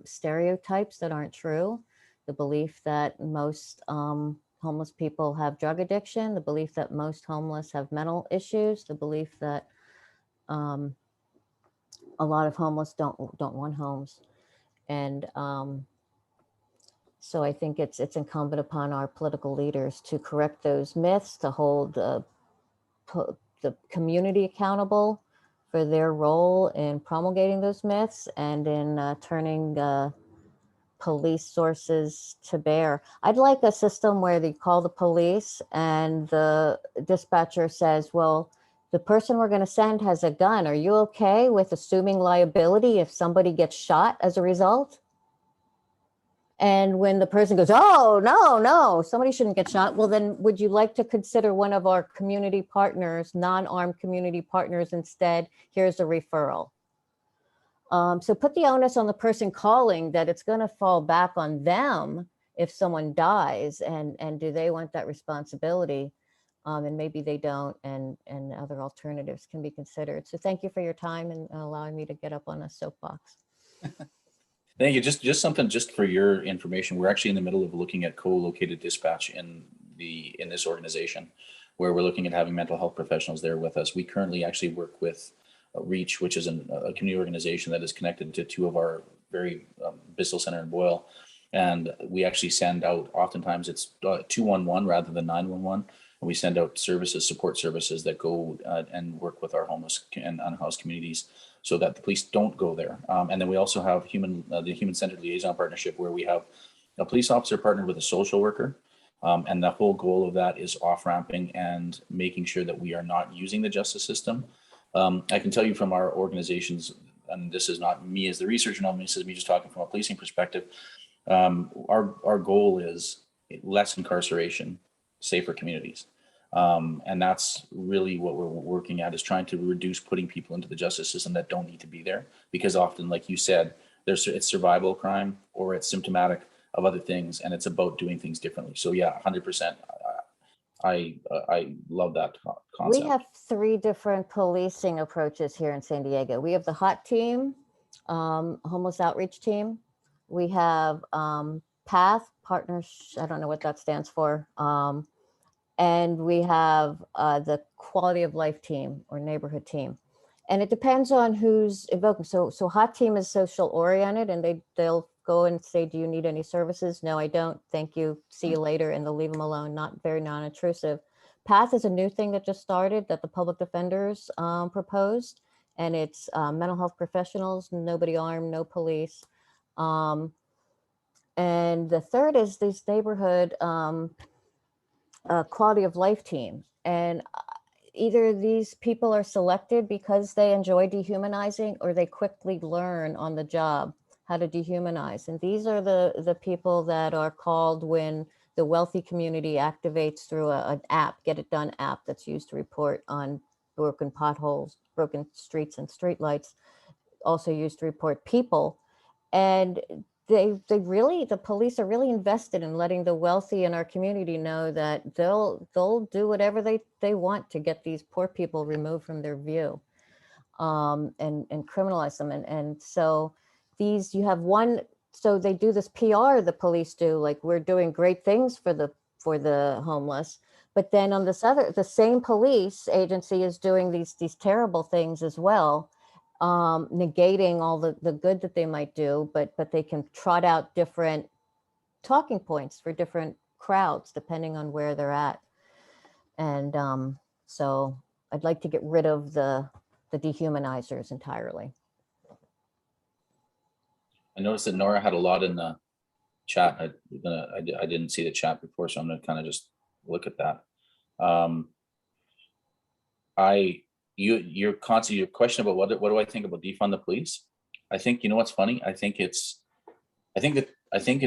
stereotypes that aren't true. The belief that most homeless people have drug addiction, the belief that most homeless have mental issues, the belief that a lot of homeless don't want homes. And So I think it's incumbent upon our political leaders to correct those myths, to hold the community accountable for their role in promulgating those myths and in turning police sources to bear. I'd like a system where they call the police and the dispatcher says, well, the person we're going to send has a gun. Are you okay with assuming liability if somebody gets shot as a result? And when the person goes, oh, no, somebody shouldn't get shot. Well, then would you like to consider one of our community partners, non-armed community partners instead? Here's a referral. So put the onus on the person calling that it's going to fall back on them if someone dies, and do they want that responsibility? And maybe they don't, and other alternatives can be considered. So thank you for your time and allowing me to get up on a soapbox. Thank you. Just something just for your information. We're actually in the middle of looking at co-located dispatch in this organization, where we're looking at having mental health professionals there with us. We currently actually work with REACH, which is a community organization that is connected to two of our very Bissell Center in Boyle. And we actually send out, oftentimes it's 211 rather than 911. And we send out services, support services that go and work with our homeless and unhoused communities so that the police don't go there. And then we also have the Human-Centered Liaison Partnership, where we have a police officer partnered with a social worker. And the whole goal of that is off-ramping and making sure that we are not using the justice system. I can tell you from our organizations, and this is not me as the researcher, no, this is me just talking from a policing perspective. Our goal is less incarceration, safer communities. And that's really what we're working at, is trying to reduce putting people into the justice system that don't need to be there. Because often, like you said, it's survival crime or it's symptomatic of other things, and it's about doing things differently. So yeah, 100%. I love that concept. We have 3 different policing approaches here in San Diego. We have the HOT team, homeless outreach team. We have PATH, partners, I don't know what that stands for. And we have the quality of life team or neighborhood team. And it depends on who's invoking. So HOT team is social oriented, and they'll go and say, do you need any services? No, I don't. Thank you. See you later. And they'll leave them alone. Not very non-intrusive. PATH is a new thing that just started that the public defenders proposed. And it's mental health professionals, nobody armed, no police. And the third is this neighborhood quality of life team. And either these people are selected because they enjoy dehumanizing, or they quickly learn on the job how to dehumanize. And these are the people that are called when the wealthy community activates through an app, Get It Done app, that's used to report on broken potholes, broken streets and streetlights, also used to report people. And the police are really invested in letting the wealthy in our community know that they'll do whatever they want to get these poor people removed from their view, and criminalize them. And so you have one, so they do this PR, the police do, like, we're doing great things for the homeless. But then on the same police agency is doing these terrible things as well, negating all the good that they might do, but they can trot out different talking points for different crowds depending on where they're at. And so I'd like to get rid of the dehumanizers entirely. I noticed that Nora had a lot in the chat. I didn't see the chat before, so I'm gonna kind of just look at that. Your question about what do I think about defund the police? I think, you know what's funny? I think it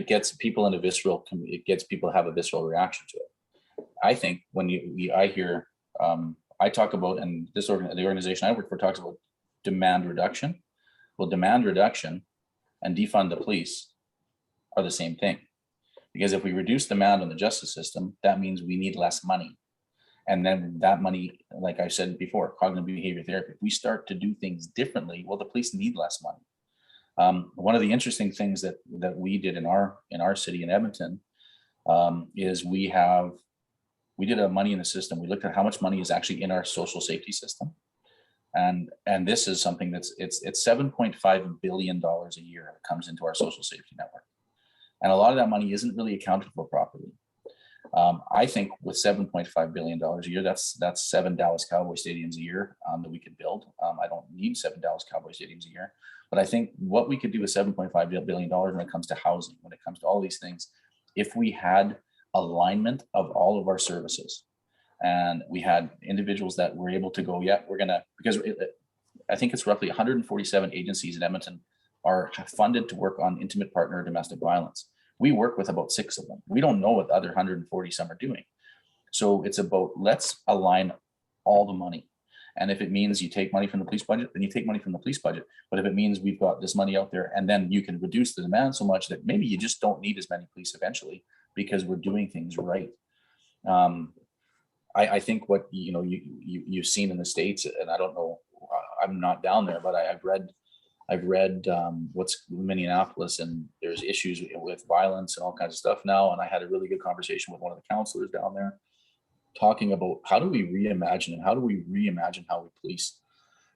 gets people in a visceral. It gets people to have a visceral reaction to it. I think when I hear I talk about, and the organization I work for talks about demand reduction. Well, demand reduction and defund the police are the same thing, because if we reduce demand on the justice system, that means we need less money. And then that money, like I said before, cognitive behavior therapy, if we start to do things differently, well, the police need less money. One of the interesting things that we did in our city in Edmonton is we did a money in the system. We looked at how much money is actually in our social safety system. And this is something it's $7.5 billion a year that comes into our social safety network. And a lot of that money isn't really accounted for properly. I think with $7.5 billion a year, that's 7 Dallas Cowboy stadiums a year that we could build. I don't need 7 Dallas Cowboy stadiums a year, but I think what we could do with $7.5 billion when it comes to housing, when it comes to all these things, if we had alignment of all of our services and we had individuals that were able to go, yeah, we're going to, because I think it's roughly 147 agencies in Edmonton are funded to work on intimate partner domestic violence. We work with about 6 of them. We don't know what the other 140 some are doing. So it's about, let's align all the money. And if it means you take money from the police budget, then you take money from the police budget. But if it means we've got this money out there and then you can reduce the demand so much that maybe you just don't need as many police eventually because we're doing things right. I think what, you've seen in the States, and I don't know, I'm not down there, but I've read what's Minneapolis, and there's issues with violence and all kinds of stuff now. And I had a really good conversation with one of the counselors down there talking about how do we reimagine and how do we reimagine how we police.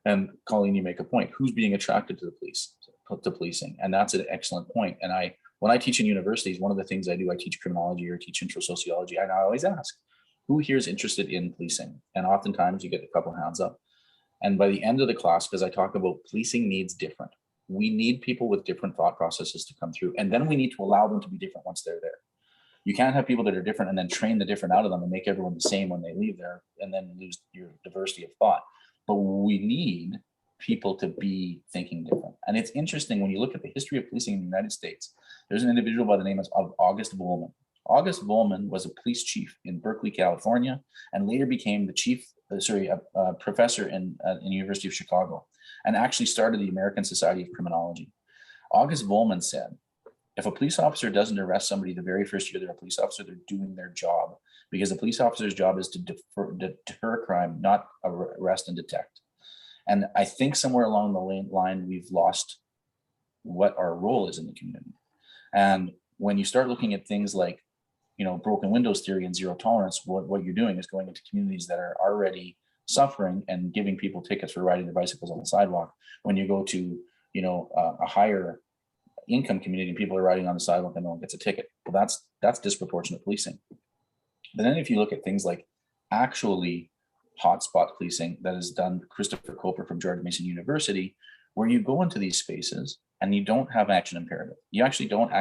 And Colleen, you make a point. Who's being attracted to the police, to policing? And that's an excellent point. And when I teach in universities, one of the things I do, I teach criminology or teach intro sociology, and I always ask, who here is interested in policing? And oftentimes you get a couple hands up. And by the end of the class, because I talk about policing needs different, we need people with different thought processes to come through. And then we need to allow them to be different once they're there. You can't have people that are different and then train the different out of them and make everyone the same when they leave there and then lose your diversity of thought. But we need people to be thinking different. And it's interesting when you look at the history of policing in the United States, there's an individual by the name of August Vollman. August Vollman was a police chief in Berkeley, California, and later became the professor in the University of Chicago, and actually started the American Society of Criminology. August Vollman said, if a police officer doesn't arrest somebody the very first year they're a police officer, they're doing their job, because the police officer's job is to deter crime, not arrest and detect. And I think somewhere along the line, we've lost what our role is in the community. And when you start looking at things like, broken windows theory and zero tolerance, what you're doing is going into communities that are already suffering and giving people tickets for riding their bicycles on the sidewalk. When you go to, a higher income community and people are riding on the sidewalk and no one gets a ticket, well, that's disproportionate policing. But then if you look at things like actually hotspot policing that is done, Christopher Coper from George Mason University, where you go into these spaces and you don't have action imperative. You actually don't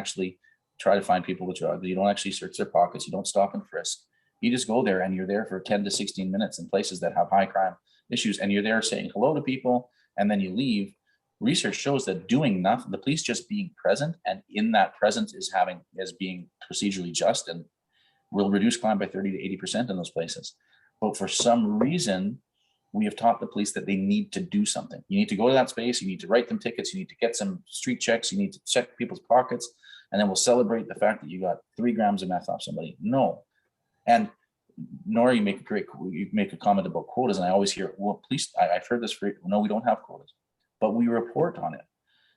try to find people with drugs. You don't actually search their pockets. You don't stop and frisk. You just go there and you're there for 10 to 16 minutes in places that have high crime issues. And you're there saying hello to people and then you leave. Research shows that doing nothing, the police just being present and in that presence is being procedurally just and will reduce crime by 30 to 80% in those places. But for some reason, we have taught the police that they need to do something. You need to go to that space. You need to write them tickets. You need to get some street checks. You need to check people's pockets. And then we'll celebrate the fact that you got 3 grams of meth off somebody. No. And Nora, you make a comment about quotas, and I always hear, well, police, I've heard this no, we don't have quotas, but we report on it,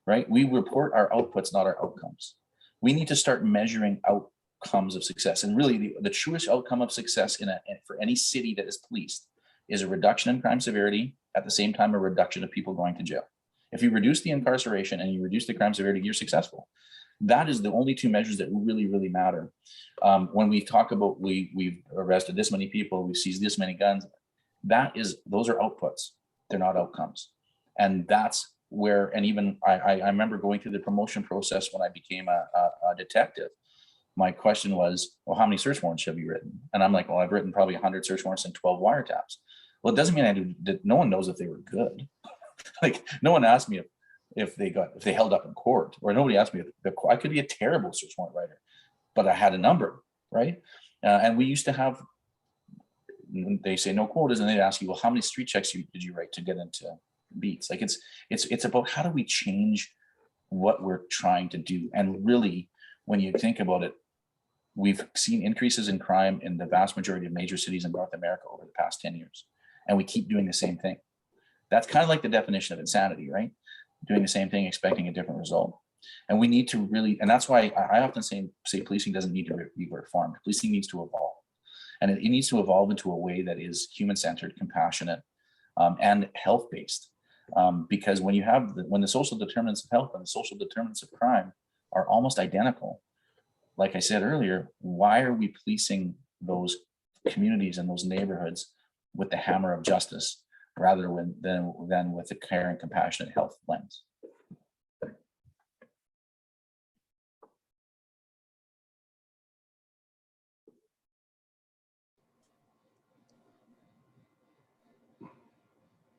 right? We report our outputs, not our outcomes. We need to start measuring outcomes of success. And really the truest outcome of success for any city that is policed is a reduction in crime severity, at the same time, a reduction of people going to jail. If you reduce the incarceration and you reduce the crime severity, you're successful. That is the only 2 measures that really, really matter. When we talk about we've arrested this many people, we've seized this many guns, those are outputs. They're not outcomes. And that's where, and even I remember going through the promotion process when I became a detective. My question was, well, how many search warrants have you written? And I'm like, well, I've written probably 100 search warrants and 12 wiretaps. Well, it doesn't mean no one knows if they were good. Like, no one asked me if they held up in court, or nobody asked me if I could be a terrible search warrant writer, but I had a number, right? And we used to have, they say no quotas, and they'd ask you, well, how many street checks did you write to get into beats? Like it's about how do we change what we're trying to do. And really, when you think about it, we've seen increases in crime in the vast majority of major cities in North America over the past 10 years. And we keep doing the same thing. That's kind of like the definition of insanity, right? Doing the same thing, expecting a different result. And we need to really, and that's why I often say policing doesn't need to be reformed. Policing needs to evolve. And it needs to evolve into a way that is human-centered, compassionate, and health-based. Because when the social determinants of health and the social determinants of crime are almost identical, like I said earlier, why are we policing those communities and those neighborhoods with the hammer of justice rather than with a care and compassionate health lens?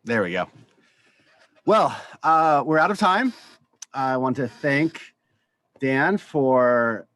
There we go. Well, we're out of time. I want to thank Dan for